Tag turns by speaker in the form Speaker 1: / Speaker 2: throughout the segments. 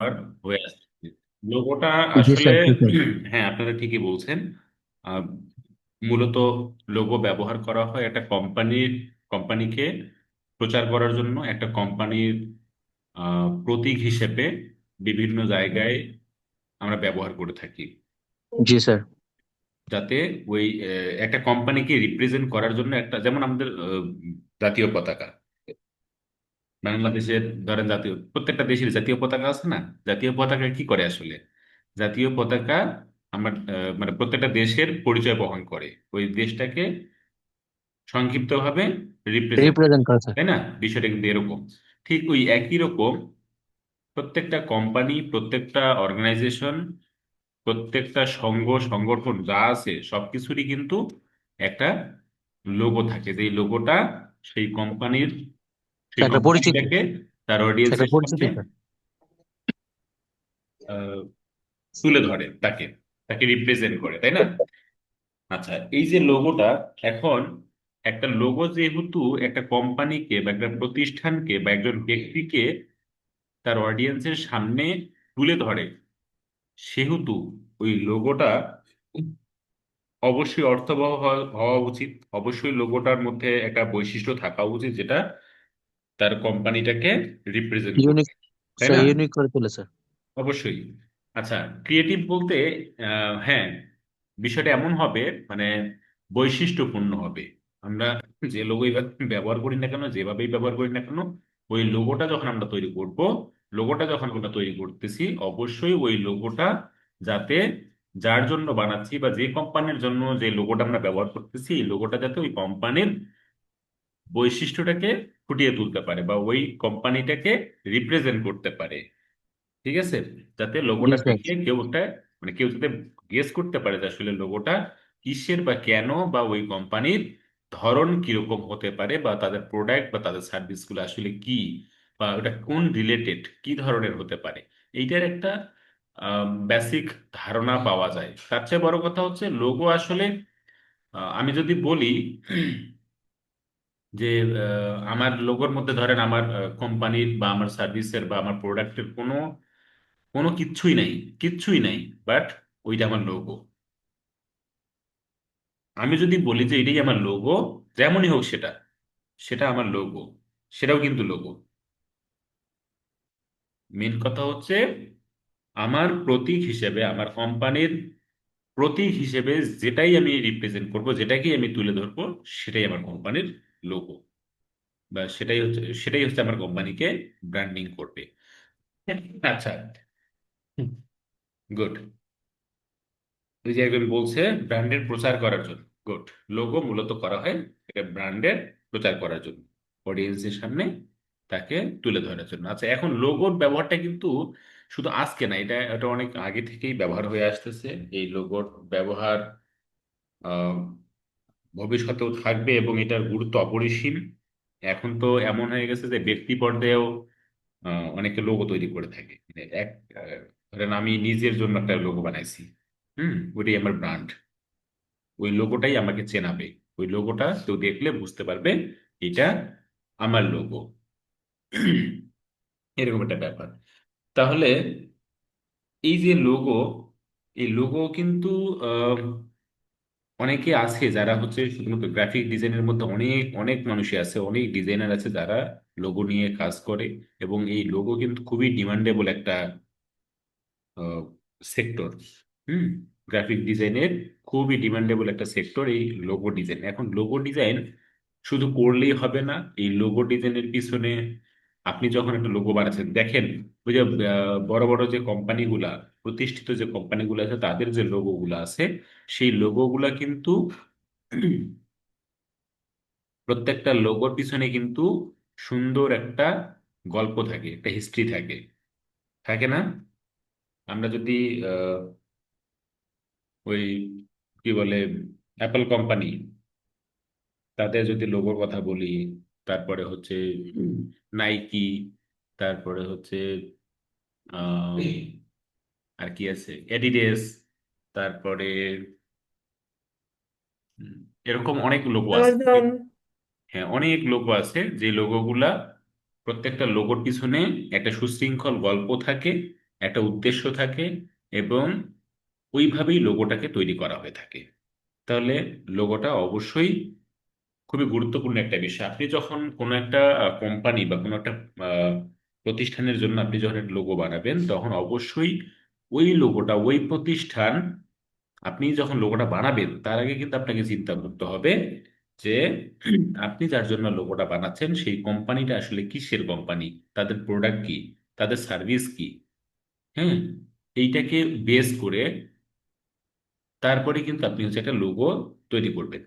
Speaker 1: আর হয়ে আসছে লোগোটা
Speaker 2: জি
Speaker 1: আসলে
Speaker 2: স্যার, জি স্যার।
Speaker 1: হ্যাঁ, আপনারা ঠিকই বলছেন। আহ, মূলত লোগো ব্যবহার করা হয় একটা কোম্পানিকে প্রচার করার জন্য, একটা কোম্পানির প্রতীক হিসেবে বিভিন্ন জায়গায় আমরা ব্যবহার করে থাকি,
Speaker 2: জি স্যার।
Speaker 1: যাতে ওই একটা কোম্পানিকে রিপ্রেজেন্ট করার জন্য, একটা যেমন আমাদের জাতীয় পতাকা, বাংলাদেশের ধরেন জাতীয় প্রত্যেকটা দেশের জাতীয় পতাকা আছে না? জাতীয় পতাকা কি করে আসলে? জাতীয় পতাকা আমার মানে প্রত্যেকটা দেশের পরিচয় বহন করে, ওই দেশটাকে সংক্ষিপ্তভাবে রিপ্রেজেন্ট,
Speaker 2: রিপ্রেজেন্ট করা স্যার।
Speaker 1: তাই না? বিষয়টা কিন্তু এরকম। ঠিক ওই একই রকম প্রত্যেকটা কোম্পানি, প্রত্যেকটা অর্গানাইজেশন, প্রত্যেকটা সংঘ সংগঠন যা আছে সবকিছুরই কিন্তু একটা লোগো থাকে, যে লোগোটা সেই কোম্পানির, সেই
Speaker 2: একটা পরিচিতি,
Speaker 1: কোম্পানিটাকে তার
Speaker 2: একটা
Speaker 1: অডিয়েন্সের সামনে
Speaker 2: পরিচিতি স্যার।
Speaker 1: আহ, তুলে ধরে, তাকে তাকে রিপ্রেজেন্ট করে, তাই না? আচ্ছা, এই যে লোগোটা, এখন একটা লোগো যেহেতু একটা কোম্পানিকে বা একটা প্রতিষ্ঠানকে বা একজন ব্যক্তিকে তার অডিয়েন্সের সামনে তুলে ধরে, সেহেতু ওই লোগোটা অবশ্যই অর্থবহ হওয়া উচিত। অবশ্যই লোগোটার মধ্যে একটা বৈশিষ্ট্য থাকা উচিত যেটা তার কোম্পানিটাকে রিপ্রেজেন্ট
Speaker 2: ইউনিক
Speaker 1: করছে, তাই
Speaker 2: স্যার,
Speaker 1: না?
Speaker 2: ইউনিক করে তোলে স্যার।
Speaker 1: অবশ্যই। আচ্ছা, ক্রিয়েটিভ বলতে হ্যাঁ, বিষয়টা এমন হবে, মানে বৈশিষ্ট্যপূর্ণ হবে। আমরা যে লোগোই ব্যবহার করি না কেন, যেভাবেই ব্যবহার করি না কেন, ওই লোগোটা যখন আমরা তৈরি করব, লোগোটা যখন আমরা তৈরি করতেছি, অবশ্যই ওই লোগোটা যাতে, যার জন্য বানাচ্ছি বা যে কোম্পানির জন্য যে লোগোটা আমরা ব্যবহার করতেছি, এই লোগোটা যাতে ওই কোম্পানির বৈশিষ্ট্যটাকে ফুটিয়ে তুলতে পারে বা ওই কোম্পানিটাকে রিপ্রেজেন্ট করতে পারে। ঠিক আছে? যাতে
Speaker 2: জি
Speaker 1: লোগোটা
Speaker 2: স্যার।
Speaker 1: দেখে কেউ একটা, মানে কেউ যাতে গেস করতে পারে যে আসলে লোগোটা কিসের বা কেন, বা ওই কোম্পানির ধরন কিরকম হতে পারে, বা তাদের প্রোডাক্ট বা তাদের সার্ভিস গুলো আসলে কি, বা ওটা কোন রিলেটেড, কি ধরনের হতে পারে, এইটার একটা বেসিক ধারণা পাওয়া যায়। তার চেয়ে বড় কথা হচ্ছে লোগো আসলে, আমি যদি বলি যে আমার লোগোর মধ্যে ধরেন আমার কোম্পানির বা আমার সার্ভিসের বা আমার প্রোডাক্টের কোনো কোনো কিচ্ছুই নাই, কিচ্ছুই নাই, বাট ওইটা আমার লোগো। আমি যদি বলি যে এটাই আমার লোগো, যেমনই হোক সেটা, সেটা আমার লোগো, সেটাও কিন্তু লোগো। মেন কথা হচ্ছে আমার প্রতীক হিসেবে, আমার কোম্পানির প্রতীক হিসেবে যেটাই আমি রিপ্রেজেন্ট করব, যেটাকেই আমি তুলে ধরবো, সেটাই আমার কোম্পানির লোগো, বা সেটাই হচ্ছে আমার কোম্পানিকে ব্র্যান্ডিং করবে। আচ্ছা, গুড। ওই যে একজন বলছে ব্র্যান্ডের প্রচার করার জন্য, গুড। লোগো মূলত করা হয় এটা ব্র্যান্ডের প্রচার করার জন্য, অডিয়েন্সের সামনে তাকে তুলে ধরার জন্য। আচ্ছা, এখন লোগোর ব্যবহারটা কিন্তু শুধু আজকে না, এটা এটা অনেক আগে থেকেই ব্যবহার হয়ে আসতেছে। এই লোগোর ব্যবহার আহ, ভবিষ্যতেও থাকবে এবং এটার গুরুত্ব অপরিসীম। এখন তো এমন হয়ে গেছে যে ব্যক্তি পর্যায়েও অনেকে লোগো তৈরি করে থাকে। মানে ধরেন আমি নিজের জন্য একটা লোগো বানাইছি, ওইটাই আমার ব্র্যান্ড, ওই লোগোটাই আমাকে চেনাবে, ওই লোগোটা কেউ দেখলে বুঝতে পারবে এটা আমার লোগো। এরকম একটা ব্যাপার। তাহলে এই যে লোগো, এই লোগো কিন্তু আহ, অনেকে আছে যারা হচ্ছে শুধুমাত্র গ্রাফিক ডিজাইনের মধ্যে, অনেক অনেক মানুষই আছে, অনেক ডিজাইনার আছে যারা লোগো নিয়ে কাজ করে। এবং এই লোগো কিন্তু খুবই ডিমান্ডেবল একটা সেক্টর। হুম গ্রাফিক ডিজাইনের খুবই ডিমান্ডেবল একটা সেক্টর এই লোগো ডিজাইন। এখন লোগো ডিজাইন শুধু করলেই হবে না। এই লোগো ডিজাইনের পিছনে আপনি যখন একটা লোগো বানাচ্ছেন, দেখেন ওই যে বড় বড় যে কোম্পানিগুলা, প্রতিষ্ঠিত যে কোম্পানিগুলো আছে, তাদের যে লোগোগুলো আছে, সেই লোগোগুলা কিন্তু প্রত্যেকটা লোগোর পিছনে কিন্তু সুন্দর একটা গল্প থাকে, একটা হিস্ট্রি থাকে, থাকে না? আমরা যদি ওই কি বলে অ্যাপল কোম্পানি, তাদের যদি লোগোর কথা বলি, তারপরে হচ্ছে নাইকি, তারপরে হচ্ছে আহ, আর কি আছে, এডিডেস, তারপরে উম, এরকম অনেক লোগো আছে।
Speaker 2: অ্যামাজন।
Speaker 1: হ্যাঁ, অনেক লোগো আছে যে লোগোগুলা, প্রত্যেকটা লোগোর পিছনে একটা সুশৃঙ্খল গল্প থাকে, একটা উদ্দেশ্য থাকে, এবং ওইভাবেই লোগোটাকে তৈরি করা হয়ে থাকে। তাহলে লোগোটা অবশ্যই খুবই গুরুত্বপূর্ণ একটা বিষয়। আপনি যখন কোনো একটা কোম্পানি বা কোনো একটা আহ, প্রতিষ্ঠানের জন্য আপনি যখন একটা লোগো বানাবেন, তখন অবশ্যই ওই লোগোটা, ওই প্রতিষ্ঠান, আপনি যখন লোগোটা বানাবেন তার আগে কিন্তু আপনাকে চিন্তা করতে হবে যে আপনি যার জন্য লোগোটা বানাচ্ছেন সেই কোম্পানিটা আসলে কিসের কোম্পানি, তাদের প্রোডাক্ট কি, তাদের সার্ভিস কি। হ্যাঁ, এইটাকে বেস করে তারপরে কিন্তু আপনি হচ্ছে একটা লোগো তৈরি করবেন।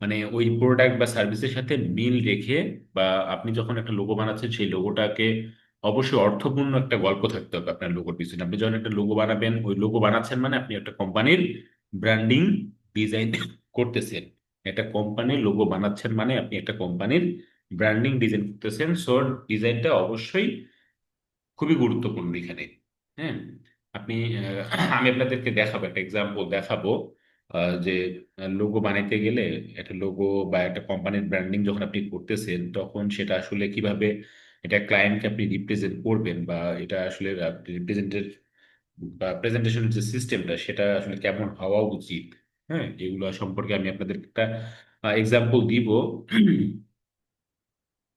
Speaker 1: মানে ওই প্রোডাক্ট বা সার্ভিসের সাথে মিল রেখে, বা আপনি যখন একটা লোগো বানাচ্ছেন সেই লোগোটাকে অবশ্যই অর্থপূর্ণ একটা গল্প থাকতে হবে আপনার লোগোর পিছনে। আপনি যখন একটা লোগো বানাবেন, ওই লোগো বানাচ্ছেন মানে আপনি একটা কোম্পানির ব্র্যান্ডিং ডিজাইন করতেছেন। একটা কোম্পানির লোগো বানাচ্ছেন মানে আপনি একটা কোম্পানির ব্র্যান্ডিং ডিজাইন করতেছেন। সো ডিজাইনটা অবশ্যই খুবই গুরুত্বপূর্ণ এখানে। হ্যাঁ, আপনি আমি আপনাদেরকে দেখাবো, একটা এক্সাম্পল দেখাবো, যে লোগো বানাইতে গেলে, একটা লোগো বা একটা কোম্পানির ব্র্যান্ডিং যখন আপনি করতেছেন তখন সেটা আসলে কিভাবে এটা ক্লায়েন্টকে আপনি রিপ্রেজেন্ট করবেন, বা এটা আসলে রিপ্রেজেন্টের বা প্রেজেন্টেশনের যে সিস্টেমটা সেটা আসলে কেমন হওয়া উচিত। হ্যাঁ, এগুলো সম্পর্কে আমি আপনাদের একটা এক্সাম্পল দিব।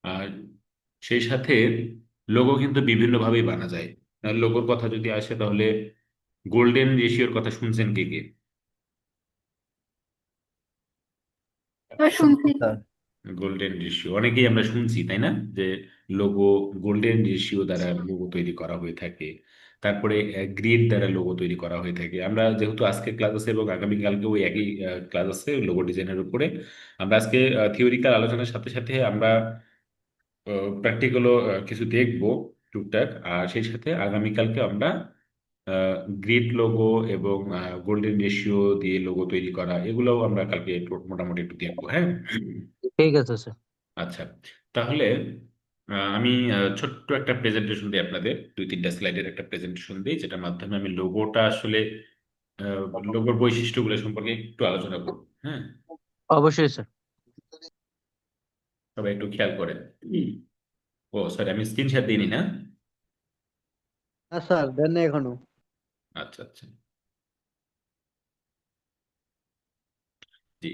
Speaker 1: আর সেই সাথে লোগো কিন্তু বিভিন্নভাবেই বানা যায়। লোগোর কথা যদি আসে তাহলে গোল্ডেন রেশিওর কথা শুনছেন কে কে?
Speaker 3: হ্যাঁ, শুনছি।
Speaker 2: স্যার।
Speaker 1: গোল্ডেন রেশিও অনেকেই আমরা শুনছি, তাই না? যে লোগো গোল্ডেন রেশিও দ্বারা লোগো তৈরি করা হয়ে থাকে। তারপরে গ্রিড দ্বারা লোগো তৈরি করা হয়ে থাকে। আমরা যেহেতু আজকে ক্লাস আছে এবং আগামীকালকে ওই একই ক্লাস আছে লোগো ডিজাইনের উপরে, আমরা আজকে থিওরিক্যাল আলোচনার সাথে সাথে আমরা প্র্যাকটিক্যালও কিছু দেখবো টুকটাক। আর সেই সাথে আগামীকালকে আমরা গ্রিড লোগো এবং গোল্ডেন রেশিও দিয়ে লোগো তৈরি করা, এগুলোও আমরা কালকে একটু মোটামুটি একটু দেখবো। হ্যাঁ,
Speaker 2: ঠিক আছে স্যার।
Speaker 1: আচ্ছা। তাহলে আমি ছোট্ট একটা প্রেজেন্টেশন দিই আপনাদের, 2-3টা স্লাইডের একটা প্রেজেন্টেশন দিই, যেটার মাধ্যমে আমি লোগোটা আসলে লোগোর বৈশিষ্ট্যগুলো সম্পর্কে একটু আলোচনা করব। হ্যাঁ,
Speaker 2: অবশ্যই স্যার।
Speaker 1: সবাই একটু খেয়াল করেন। ও সরি, আমি স্ক্রিন শেয়ার দিইনি না?
Speaker 4: না স্যার, দেন না এখনো।
Speaker 1: আচ্ছা আচ্ছা, জি,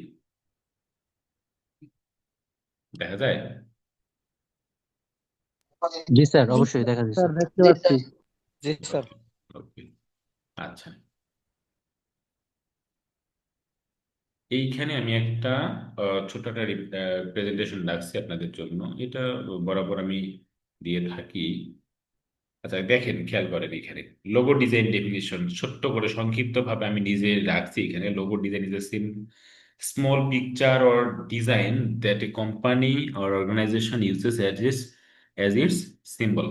Speaker 1: দেখা যায়।
Speaker 2: জি স্যার, অবশ্যই দেখা
Speaker 4: স্যার
Speaker 2: দিচ্ছে।
Speaker 4: দেখতে পাচ্ছি।
Speaker 3: জি স্যার।
Speaker 1: ওকে ওকে, আচ্ছা। এইখানে আমি একটা ছোট একটা প্রেজেন্টেশন রাখছি আপনাদের জন্য। এটা বরাবর আমি দিয়ে থাকি। আচ্ছা দেখেন, খেয়াল করেন এখানে লোগো ডিজাইন ডেফিনিশন ছোট্ট করে সংক্ষিপ্ত ভাবে আমি নিজে রাখছি। এখানে logo design is a small picture or design that a company or organisation uses as its symbol.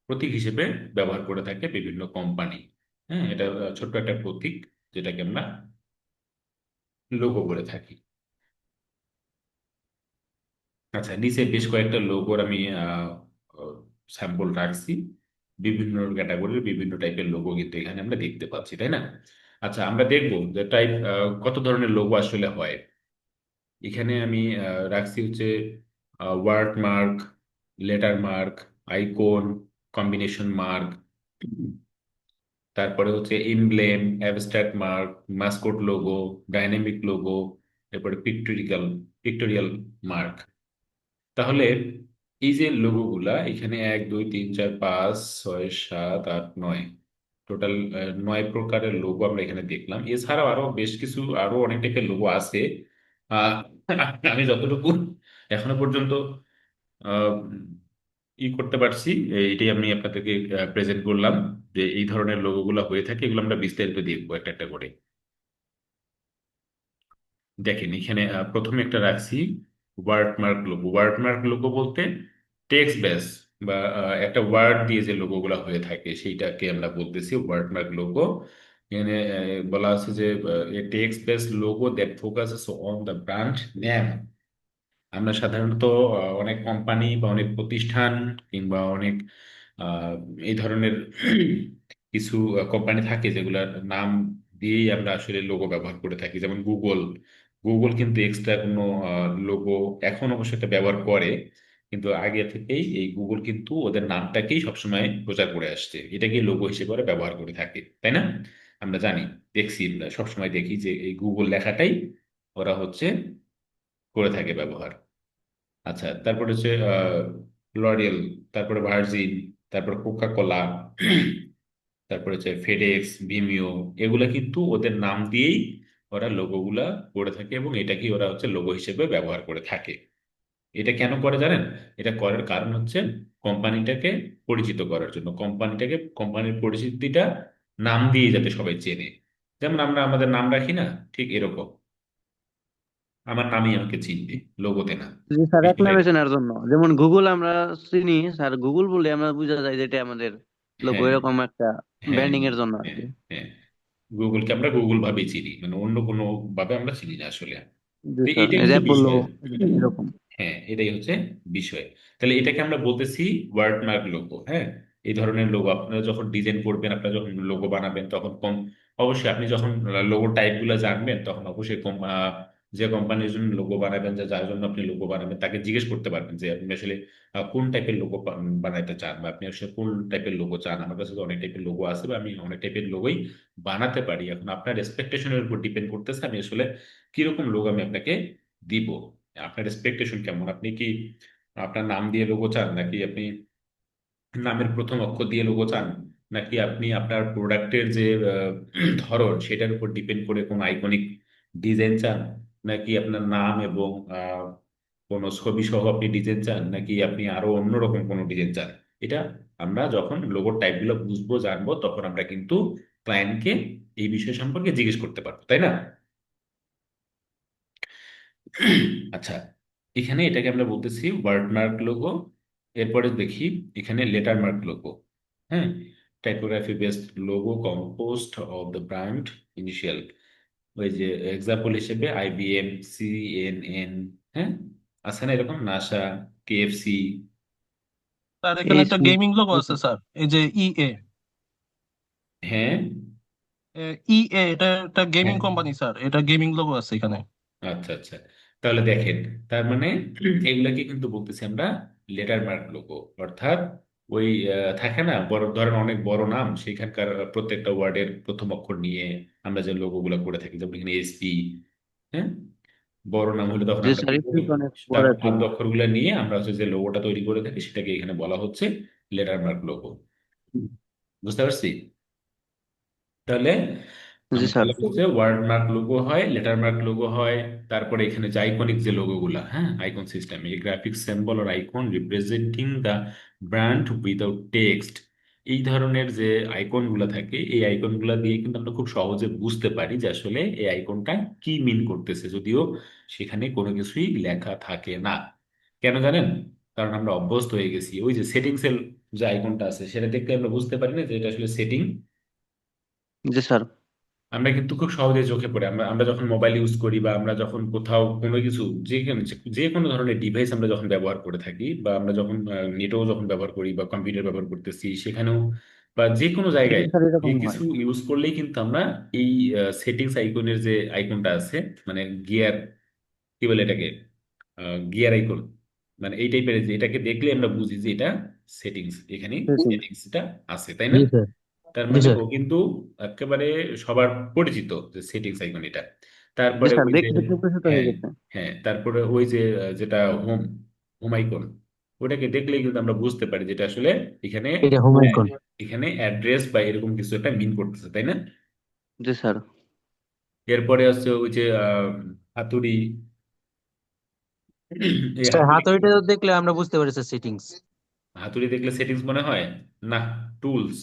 Speaker 1: প্রতীক হিসেবে ব্যবহার করে থাকে বিভিন্ন কোম্পানি। হ্যাঁ, এটা ছোট্ট একটা প্রতীক যেটাকে আমরা লোগো বলে থাকি। আচ্ছা, নিচে বেশ কয়েকটা লোগোর আমি স্যাম্পল রাখছি। বিভিন্ন ক্যাটাগরির বিভিন্ন টাইপের লোগো কিন্তু এখানে আমরা দেখতে পাচ্ছি, তাই না? আচ্ছা, আমরা দেখবো যে টাইপ কত ধরনের লোগো আসলে হয়। এখানে আমি রাখছি হচ্ছে word mark, letter mark, icon, combination mark, তারপরে হচ্ছে emblem, abstract mark, mascot logo, dynamic logo, এরপরে পিক্টোরিয়াল মার্ক। তাহলে এই যে লোগোগুলা এখানে 1 2 3 4 5 6 7 8 9, টোটাল 9 প্রকারের লোগো আমরা এখানে দেখলাম। এছাড়াও আরো বেশ কিছু, আরো অনেক টাইপের লোগো আছে। আহ, আমি যতটুকু এখনো পর্যন্ত আহ, করতে পারছি, এটাই আমি আপনাদেরকে প্রেজেন্ট করলাম, যে এই ধরনের লোগোগুলো হয়ে থাকে। এগুলো আমরা বিস্তারিত দেখবো একটা একটা করে। দেখেন এখানে প্রথমে একটা রাখছি ওয়ার্ডমার্ক লোগো। ওয়ার্ডমার্ক লোগো বলতে টেক্সট বেস বা একটা ওয়ার্ড দিয়ে যে লোগোগুলো হয়ে থাকে সেইটাকে আমরা বলতেছি ওয়ার্ডমার্ক লোগো। এখানে বলা আছে যে text base logo that focuses on the brand name. আমরা সাধারণত অনেক কোম্পানি বা অনেক প্রতিষ্ঠান কিংবা অনেক আহ, এই ধরনের কিছু কোম্পানি থাকে যেগুলোর নাম দিয়েই আমরা আসলে লোগো ব্যবহার করে থাকি। যেমন গুগল। গুগল কিন্তু এক্সট্রা কোনো লোগো এখন অবশ্য এটা ব্যবহার করে, কিন্তু আগে থেকেই এই গুগল কিন্তু ওদের নামটাকেই সবসময় প্রচার করে আসছে, এটাকে লোগো হিসেবে ওরা ব্যবহার করে থাকে, তাই না? আমরা জানি, দেখছি, আমরা সবসময় দেখি যে এই গুগল লেখাটাই ওরা হচ্ছে করে থাকে ব্যবহার। আচ্ছা, তারপর হচ্ছে লরিয়েল, তারপরে ভার্জিন, তারপর কোকা কোলা, তারপরে হচ্ছে ফেডেক্স, ভিমিও, এগুলা কিন্তু ওদের নাম দিয়েই ওরা লোগোগুলা করে থাকে এবং এটাকেই ওরা হচ্ছে লোগো হিসেবে ব্যবহার করে থাকে। এটা কেন করে জানেন? এটা করার কারণ হচ্ছে কোম্পানিটাকে পরিচিত করার জন্য, কোম্পানিটাকে, কোম্পানির পরিচিতিটা নাম দিয়ে যাতে সবাই চেনে। যেমন আমরা আমাদের নাম রাখি না, ঠিক এরকম আমার নামই আমাকে চিনবে, লোগোতে না।
Speaker 4: জি স্যার, এক
Speaker 1: বিষয়টা
Speaker 4: নামে
Speaker 1: এরকম।
Speaker 4: চেনার জন্য, যেমন গুগল আমরা চিনি স্যার, গুগল বলে আমরা বোঝা যায় যে এটা আমাদের লোগো,
Speaker 1: হ্যাঁ,
Speaker 4: এরকম একটা
Speaker 1: হ্যাঁ,
Speaker 4: ব্র্যান্ডিং এর জন্য আর
Speaker 1: হ্যাঁ,
Speaker 4: কি।
Speaker 1: হ্যাঁ। গুগলকে আমরা গুগল ভাবেই চিনি, মানে অন্য কোনো ভাবে আমরা চিনি না আসলে।
Speaker 4: জি
Speaker 1: তো
Speaker 4: স্যার,
Speaker 1: এইটাই
Speaker 4: এই
Speaker 1: হচ্ছে
Speaker 4: অ্যাপল
Speaker 1: বিষয়।
Speaker 4: এরকম।
Speaker 1: হ্যাঁ, এটাই হচ্ছে বিষয়। তাহলে এটাকে আমরা বলতেছি ওয়ার্ডমার্ক লোগো। হ্যাঁ, এই ধরনের লোগো আপনারা যখন ডিজাইন করবেন, আপনারা যখন লোগো বানাবেন, তখন অবশ্যই আপনি যখন লোগো টাইপ গুলো জানবেন, তখন অবশ্যই যে কোম্পানির জন্য লোগো বানাবেন, যার জন্য আপনি লোগো বানাবেন, তাকে জিজ্ঞেস করতে পারবেন যে আপনি আসলে কোন টাইপের লোগো বানাইতে চান, বা আপনি আসলে কোন টাইপের লোগো চান। আমার কাছে তো অনেক টাইপের লোগো আছে, বা আমি অনেক টাইপের লোগোই বানাতে পারি। এখন আপনার এক্সপেকটেশনের উপর ডিপেন্ড করতেছে আমি আসলে কিরকম লোগো আমি আপনাকে দিব। আপনার এক্সপেকটেশন কেমন? আপনি কি আপনার নাম দিয়ে লোগো চান, নাকি আপনি নামের প্রথম অক্ষর দিয়ে লোগো চান, নাকি আপনি আপনার প্রোডাক্টের যে ধরন সেটার উপর ডিপেন্ড করে কোনো আইকনিক ডিজাইন চান, নাকি আপনার নাম এবং কোনো ছবি সহ আপনি ডিজাইন চান, নাকি আপনি আরো অন্যরকম কোনো ডিজাইন চান? এটা আমরা যখন লোগোর টাইপগুলো বুঝবো, জানবো, তখন আমরা কিন্তু ক্লায়েন্টকে এই বিষয় সম্পর্কে জিজ্ঞেস করতে পারবো, তাই না? আচ্ছা, এখানে এটাকে আমরা বলতেছি ওয়ার্ডমার্ক লোগো। এরপরে দেখি এখানে লেটার মার্ক লোগো। হ্যাঁ, typography based logo compost of the brand initial. ওই যে এক্সাম্পল হিসেবে আইবিএম, সিএনএন, হ্যাঁ, আছে না এরকম, নাসা, কেএফসি।
Speaker 3: স্যার এখানে একটা গেমিং লোগো আছে স্যার, এই যে ইএ।
Speaker 1: হ্যাঁ,
Speaker 3: ইএ এটা একটা গেমিং
Speaker 1: হ্যাঁ।
Speaker 3: কোম্পানি স্যার, এটা গেমিং লোগো আছে এখানে।
Speaker 1: আচ্ছা, আচ্ছা। তাহলে দেখেন, তার মানে এগুলাকে কিন্তু বলতেছি আমরা লেটার মার্ক লোগো। অর্থাৎ ওই থাকে না, বড় ধরেন অনেক বড় নাম, সেখানকার প্রত্যেকটা ওয়ার্ডের প্রথম অক্ষর নিয়ে আমরা যে লোগো গুলো করে থাকি, যেমন এখানে এসপি। হ্যাঁ, বড় নাম হলে তখন
Speaker 4: জি
Speaker 1: আমরা
Speaker 4: স্যার,
Speaker 1: কি
Speaker 4: একটু
Speaker 1: করি?
Speaker 4: অনেক
Speaker 1: তার
Speaker 4: বড় একটা
Speaker 1: আদ্য অক্ষরগুলো নিয়ে আমরা হচ্ছে যে লোগোটা তৈরি করে থাকি, সেটাকে এখানে বলা হচ্ছে লেটার মার্ক লোগো। বুঝতে পারছি? তাহলে
Speaker 4: জি
Speaker 1: আমরা
Speaker 4: স্যার।
Speaker 1: তাহলে হচ্ছে ওয়ার্ড মার্ক লোগো হয়, লেটার মার্ক লোগো হয়। তারপরে এখানে যে আইকনিক যে লোগো গুলা, হ্যাঁ, আইকন সিস্টেম, এই গ্রাফিক সিম্বল আর icon representing the brand without text. এই ধরনের যে আইকন গুলা থাকে, এই আইকন গুলা দিয়ে কিন্তু আমরা খুব সহজে বুঝতে পারি যে আসলে এই আইকনটা কি মিন করতেছে, যদিও সেখানে কোনো কিছুই লেখা থাকে না। কেন জানেন? কারণ আমরা অভ্যস্ত হয়ে গেছি, ওই যে সেটিংস এর যে আইকনটা আছে সেটা দেখলে আমরা বুঝতে পারি না যে এটা আসলে সেটিং।
Speaker 4: জি স্যার।
Speaker 1: আমরা কিন্তু খুব সহজে চোখে পড়ে, আমরা আমরা যখন মোবাইল ইউজ করি, বা আমরা যখন কোথাও কোনো কিছু, যে যে কোনো ধরনের ডিভাইস আমরা যখন ব্যবহার করে থাকি, বা আমরা যখন নেটও যখন ব্যবহার করি বা কম্পিউটার ব্যবহার করতেছি সেখানেও, বা যে কোনো
Speaker 4: জি
Speaker 1: জায়গায়
Speaker 4: স্যার,
Speaker 1: এই
Speaker 4: এরকম হয়।
Speaker 1: কিছু ইউজ করলেই কিন্তু আমরা এই সেটিংস আইকনের যে আইকনটা আছে, মানে গিয়ার, কি বলে এটাকে, গিয়ার আইকন, মানে এই টাইপের, যে এটাকে দেখলে আমরা বুঝি যে এটা সেটিংস, এখানে
Speaker 4: Settings।
Speaker 1: সেটিংসটা আছে, তাই না?
Speaker 2: জি স্যার।
Speaker 1: তার
Speaker 2: জি
Speaker 1: মানে
Speaker 2: স্যার।
Speaker 1: ও কিন্তু একেবারে সবার পরিচিত যে সেটিংস আইকন এটা।
Speaker 4: জি
Speaker 1: তারপরে
Speaker 4: স্যার,
Speaker 1: ওই যে,
Speaker 4: দেখতে দেখতে উপস্থিত হয়ে
Speaker 1: হ্যাঁ,
Speaker 4: গেছে।
Speaker 1: হ্যাঁ, তারপরে ওই যে যেটা হোম, হোম আইকন, ওটাকে দেখলেই কিন্তু আমরা বুঝতে পারি যেটা আসলে এখানে,
Speaker 2: এটা হোম
Speaker 1: হ্যাঁ,
Speaker 2: আইকন।
Speaker 1: এখানে অ্যাড্রেস বা এরকম কিছু একটা মিন করতেছে, তাই না?
Speaker 4: জি স্যার।
Speaker 1: এরপরে হচ্ছে ওই যে হাতুড়ি। এই
Speaker 2: স্যার
Speaker 1: হাতুড়ি,
Speaker 2: হাতুড়িটা দেখলে আমরা বুঝতে পারি স্যার সেটিংস।
Speaker 1: হাতুড়ি দেখলে সেটিংস মনে হয় না, tools.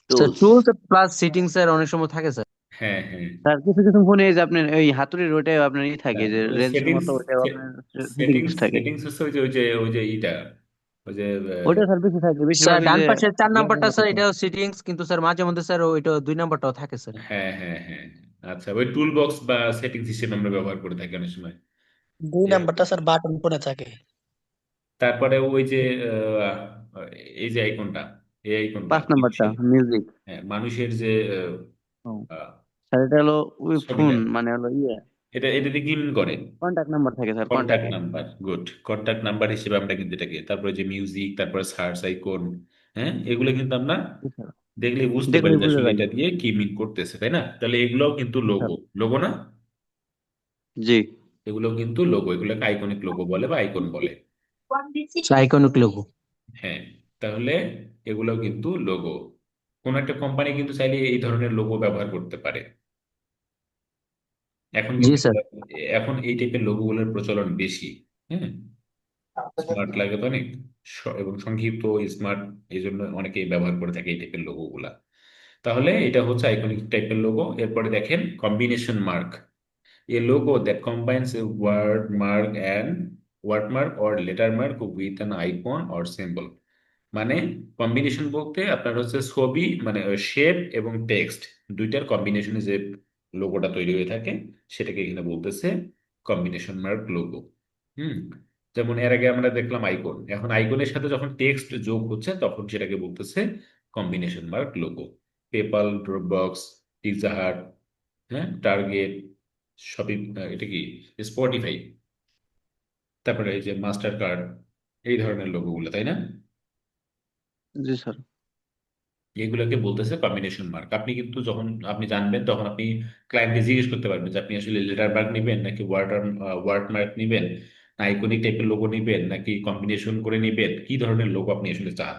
Speaker 2: Sir
Speaker 4: tools.
Speaker 2: Tools plus settings sir অনেক সময় থাকে স্যার।
Speaker 1: হ্যাঁ, হ্যাঁ।
Speaker 4: স্যার, কিছু কিছু ফোনে যে আপনার ওই হাতুড়ির ওইটাই আপনার থাকে, যে রেঞ্জের
Speaker 1: সেটিংস,
Speaker 4: মতো ওইটাই আপনার সেটিংস
Speaker 1: সেটিংস
Speaker 4: থাকে।
Speaker 1: সেটিংস হচ্ছে ওই যে ইটা, ওই যে
Speaker 4: ওইটা স্যার বেশি থাকে,
Speaker 2: স্যার
Speaker 4: বেশিরভাগ ওই
Speaker 2: ডান
Speaker 4: যে
Speaker 2: পাশে 4 নাম্বারটা
Speaker 4: ব্র্যান্ডের
Speaker 2: স্যার
Speaker 4: থাকে।
Speaker 2: এটাও সেটিংস, কিন্তু স্যার মাঝে মধ্যে স্যার ওইটা 2 নাম্বারটাও থাকে স্যার।
Speaker 1: হ্যাঁ, হ্যাঁ, হ্যাঁ। আচ্ছা, ওই টুল বক্স বা সেটিংস হিসেবে আমরা ব্যবহার করে থাকি অনেক সময়।
Speaker 3: দুই
Speaker 1: এর
Speaker 3: নাম্বারটা স্যার বাটন ফোনে থাকে।
Speaker 1: তারপরে ওই যে এই যে আইকনটা, এই আইকনটা
Speaker 4: 5 নাম্বারটা
Speaker 1: মানুষের,
Speaker 4: মিউজিক।
Speaker 1: হ্যাঁ, মানুষের যে
Speaker 4: ও
Speaker 1: আহ,
Speaker 4: স্যার, এটা হলো ওই ফোন,
Speaker 1: ছবিটা,
Speaker 4: মানে হলো ইয়ে।
Speaker 1: এটা দিয়ে কি mean করে?
Speaker 4: কন্টাক্ট নাম্বার থাকে স্যার,
Speaker 1: কন্টাক্ট
Speaker 4: কন্টাক্টে।
Speaker 1: Number, good. কন্টাক্ট নাম্বার হিসেবে আমরা কিন্তু এটাকে, তারপরে যে মিউজিক, তারপরে সার্চ আইকন, হ্যাঁ, এগুলো কিন্তু আমরা
Speaker 4: জি স্যার,
Speaker 1: দেখলে বুঝতে পারি
Speaker 4: দেখলেই
Speaker 1: যে
Speaker 4: বোঝা
Speaker 1: আসলে
Speaker 4: যায়।
Speaker 1: এটা দিয়ে কি মিন করতেছে, তাই না? তাহলে এগুলোও কিন্তু
Speaker 4: জি স্যার।
Speaker 1: লোগো, লোগো না?
Speaker 4: জি।
Speaker 1: এগুলো কিন্তু লোগো, এগুলোকে আইকনিক লোগো বলে বা আইকন বলে।
Speaker 2: Iconic logo.
Speaker 1: হ্যাঁ, তাহলে এগুলো কিন্তু লোগো। কোন একটা কোম্পানি কিন্তু চাইলে এই ধরনের লোগো ব্যবহার করতে পারে। এখন
Speaker 2: জি
Speaker 1: কিন্তু
Speaker 2: স্যার।
Speaker 1: এখন এই টাইপের লোগোগুলোর প্রচলন বেশি। হ্যাঁ, স্মার্ট লাগে তো অনেক, এবং সংক্ষিপ্ত স্মার্ট, এই জন্য অনেকেই ব্যবহার করে থাকে এই টাইপের লোগোগুলা। তাহলে এটা হচ্ছে আইকনিক টাইপের লোগো। এরপরে দেখেন combination mark, a logo that combines a word mark or letter mark with an icon or symbol। মানে কম্বিনেশন বলতে আপনার হচ্ছে ছবি, মানে শেপ এবং টেক্সট দুইটার কম্বিনেশনে যে লোগোটা তৈরি হয়ে থাকে সেটাকে এখানে বলতেছে কম্বিনেশন মার্ক লোগো। হুম, যেমন এর আগে আমরা দেখলাম আইকন, এখন আইকনের সাথে যখন টেক্সট যোগ হচ্ছে তখন সেটাকে বলতেছে combination mark logo. PayPal, Dropbox, Pizza Hut, হ্যাঁ, টার্গেট, শপিং, এটা কি, স্পটিফাই, তারপরে এই যে মাস্টার কার্ড, এই ধরনের লোগোগুলো, তাই না?
Speaker 4: জি স্যার।
Speaker 1: এগুলোকে বলতেছে কম্বিনেশন মার্ক। আপনি কিন্তু যখন আপনি জানবেন তখন আপনি ক্লায়েন্টকে জিজ্ঞেস করতে পারবেন যে আপনি আসলে লেটার মার্ক নিবেন নাকি ওয়ার্ড মার্ক নিবেন, না আইকনিক টাইপের লোগো নিবেন নাকি কম্বিনেশন করে নিবেন, কি ধরনের লোগো আপনি আসলে চান,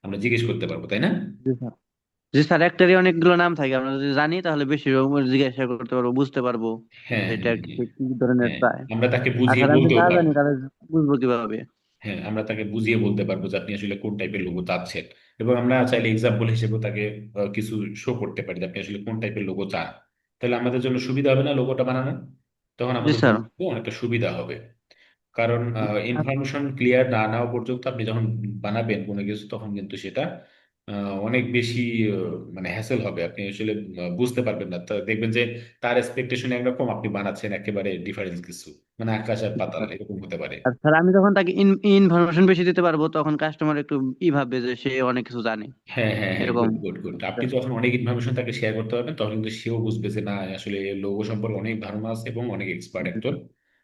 Speaker 1: আমরা জিজ্ঞেস করতে পারবো, তাই না?
Speaker 4: জি স্যার। জি স্যার, একটারই অনেকগুলো নাম থাকে, আমরা যদি জানি তাহলে বেশি রকমের জিজ্ঞাসা করতে পারবো, বুঝতে পারবো
Speaker 1: হ্যাঁ,
Speaker 4: যে এটা
Speaker 1: হ্যাঁ,
Speaker 4: কি
Speaker 1: হ্যাঁ,
Speaker 4: কি ধরনের
Speaker 1: হ্যাঁ,
Speaker 4: চায়।
Speaker 1: আমরা তাকে
Speaker 4: আর
Speaker 1: বুঝিয়ে
Speaker 4: স্যার আমি যদি
Speaker 1: বলতেও
Speaker 4: না জানি
Speaker 1: পারবো।
Speaker 4: তাহলে বুঝবো কিভাবে?
Speaker 1: হ্যাঁ, আমরা তাকে বুঝিয়ে বলতে পারবো যে আপনি আসলে কোন টাইপের লোগো চাচ্ছেন, এবং আমরা চাইলে এক্সাম্পল হিসেবে তাকে কিছু শো করতে পারি যে আপনি আসলে কোন টাইপের লোগো চান। তাহলে আমাদের জন্য সুবিধা হবে না লোগোটা বানানো? তখন
Speaker 4: জি
Speaker 1: আমাদের
Speaker 4: স্যার।
Speaker 1: জন্য অনেকটা সুবিধা হবে। কারণ
Speaker 4: আর-
Speaker 1: ইনফরমেশন ক্লিয়ার না নেওয়া পর্যন্ত আপনি যখন বানাবেন কোনো কিছু তখন কিন্তু সেটা অনেক বেশি মানে হ্যাসেল হবে। আপনি আসলে বুঝতে পারবেন না, তো দেখবেন যে তার এক্সপেকটেশন একরকম, আপনি বানাচ্ছেন একেবারে ডিফারেন্স কিছু, মানে আকাশ আর পাতাল এরকম হতে পারে।
Speaker 4: আর স্যার আমি যখন তাকে ইনফরমেশন বেশি দিতে পারবো তখন কাস্টমার একটু ভাববে যে সে অনেক কিছু জানে,
Speaker 1: হ্যাঁ, হ্যাঁ, হ্যাঁ,
Speaker 4: এরকম।
Speaker 1: Good, good, good. আপনি যখন অনেক ইনফরমেশন তাকে শেয়ার করতে পারবেন তখন কিন্তু সেও বুঝবে যে না, আসলে লোগো সম্পর্কে অনেক ধারণা আছে এবং অনেক এক্সপার্ট একজন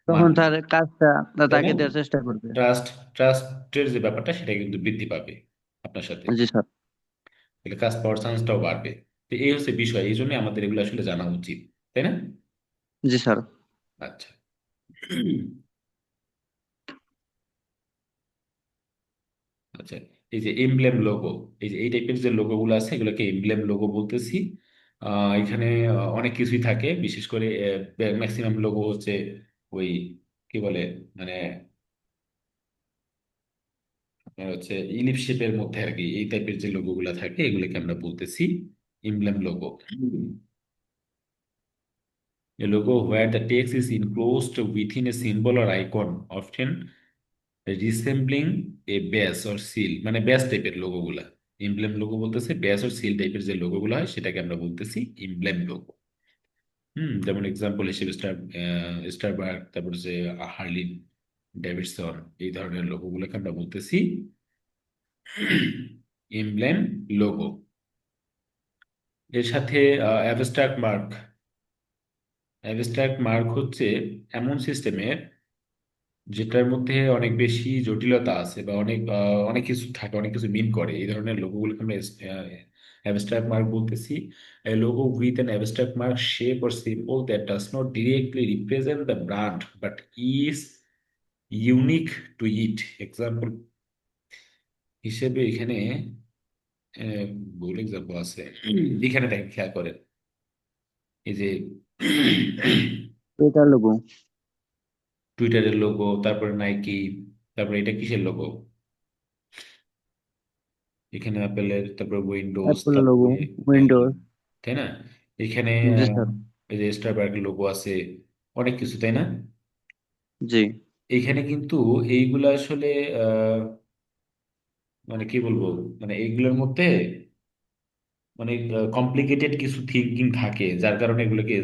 Speaker 4: তখন
Speaker 1: মানুষ,
Speaker 4: তার কাজটা
Speaker 1: তাই না?
Speaker 4: তাকে দেওয়ার চেষ্টা করবে।
Speaker 1: ট্রাস্ট, ট্রাস্টের যে ব্যাপারটা সেটা কিন্তু বৃদ্ধি পাবে আপনার সাথে,
Speaker 4: জি স্যার।
Speaker 1: তাহলে কাজ পাওয়ার চান্সটাও বাড়বে। তো এই হচ্ছে বিষয়, এই জন্য আমাদের এগুলো আসলে জানা উচিত, তাই না?
Speaker 4: জি স্যার।
Speaker 1: আচ্ছা। আচ্ছা, এই যে এমব্লেম লোগো, এই যে এই টাইপের যে লোগো গুলো আছে এগুলোকে এমব্লেম লোগো বলতেছি। এখানে অনেক কিছুই থাকে, বিশেষ করে ম্যাক্সিমাম লোগো হচ্ছে ওই কি বলে, মানে আপনার হচ্ছে ইলিপ শেপের মধ্যে আর কি, এই টাইপের যে লোগো গুলা থাকে এগুলোকে আমরা বলতেছি emblem logo. A logo where the text is enclosed within a symbol or icon, often resembling a badge or seal, মানে ব্যাজ টাইপের লোগো গুলা। এমব্লেম লোগো বলতেছে ব্যাজ আর সিল টাইপের যে লোগো গুলো হয় সেটাকে আমরা বলতেছি এমব্লেম লোগো। যেমন এক্সাম্পল হিসেবে স্টারবার্গ, তারপর যে হার্লি ডেভিডসন, এই ধরনের লোগো গুলোকে আমরা বলতেছি এমব্লেম লোগো। এর সাথে অ্যাবস্ট্রাক্ট মার্ক। অ্যাবস্ট্রাক্ট মার্ক হচ্ছে এমন সিস্টেমের যেটার মধ্যে অনেক বেশি জটিলতা আছে বা অনেক কিছু থাকে, অনেক কিছু মিন করে, এই ধরনের লোগোগুলোকে আমরা অ্যাবস্ট্রাক্ট মার্ক বলতেছি। A logo with an abstract mark, shape or symbol that does not directly represent the brand but is unique to it। Example হিসেবে এখানে আহ, ভুল এক্সাম্পল আছে, এখানে দেখেন, খেয়াল করেন, এই যে
Speaker 4: এটার লোগো।
Speaker 1: টুইটারের লোগো, তারপরে নাইকি, তারপরে এটা কিসের লোগো, এখানে অ্যাপেলের, তারপরে উইন্ডোজ,
Speaker 4: অ্যাপল লোগো,
Speaker 1: তারপরে
Speaker 4: উইন্ডোজ।
Speaker 1: তাই না? এখানে
Speaker 4: জি স্যার।
Speaker 1: এই যে স্টারবার্গের লোগো আছে, অনেক কিছু, তাই না?
Speaker 4: জি।
Speaker 1: এইখানে কিন্তু এইগুলা আসলে আহ, মানে কি বলবো, মানে এইগুলোর মধ্যে মানে কমপ্লিকেটেড কিছু থিঙ্কিং থাকে, যার কারণে এগুলোকে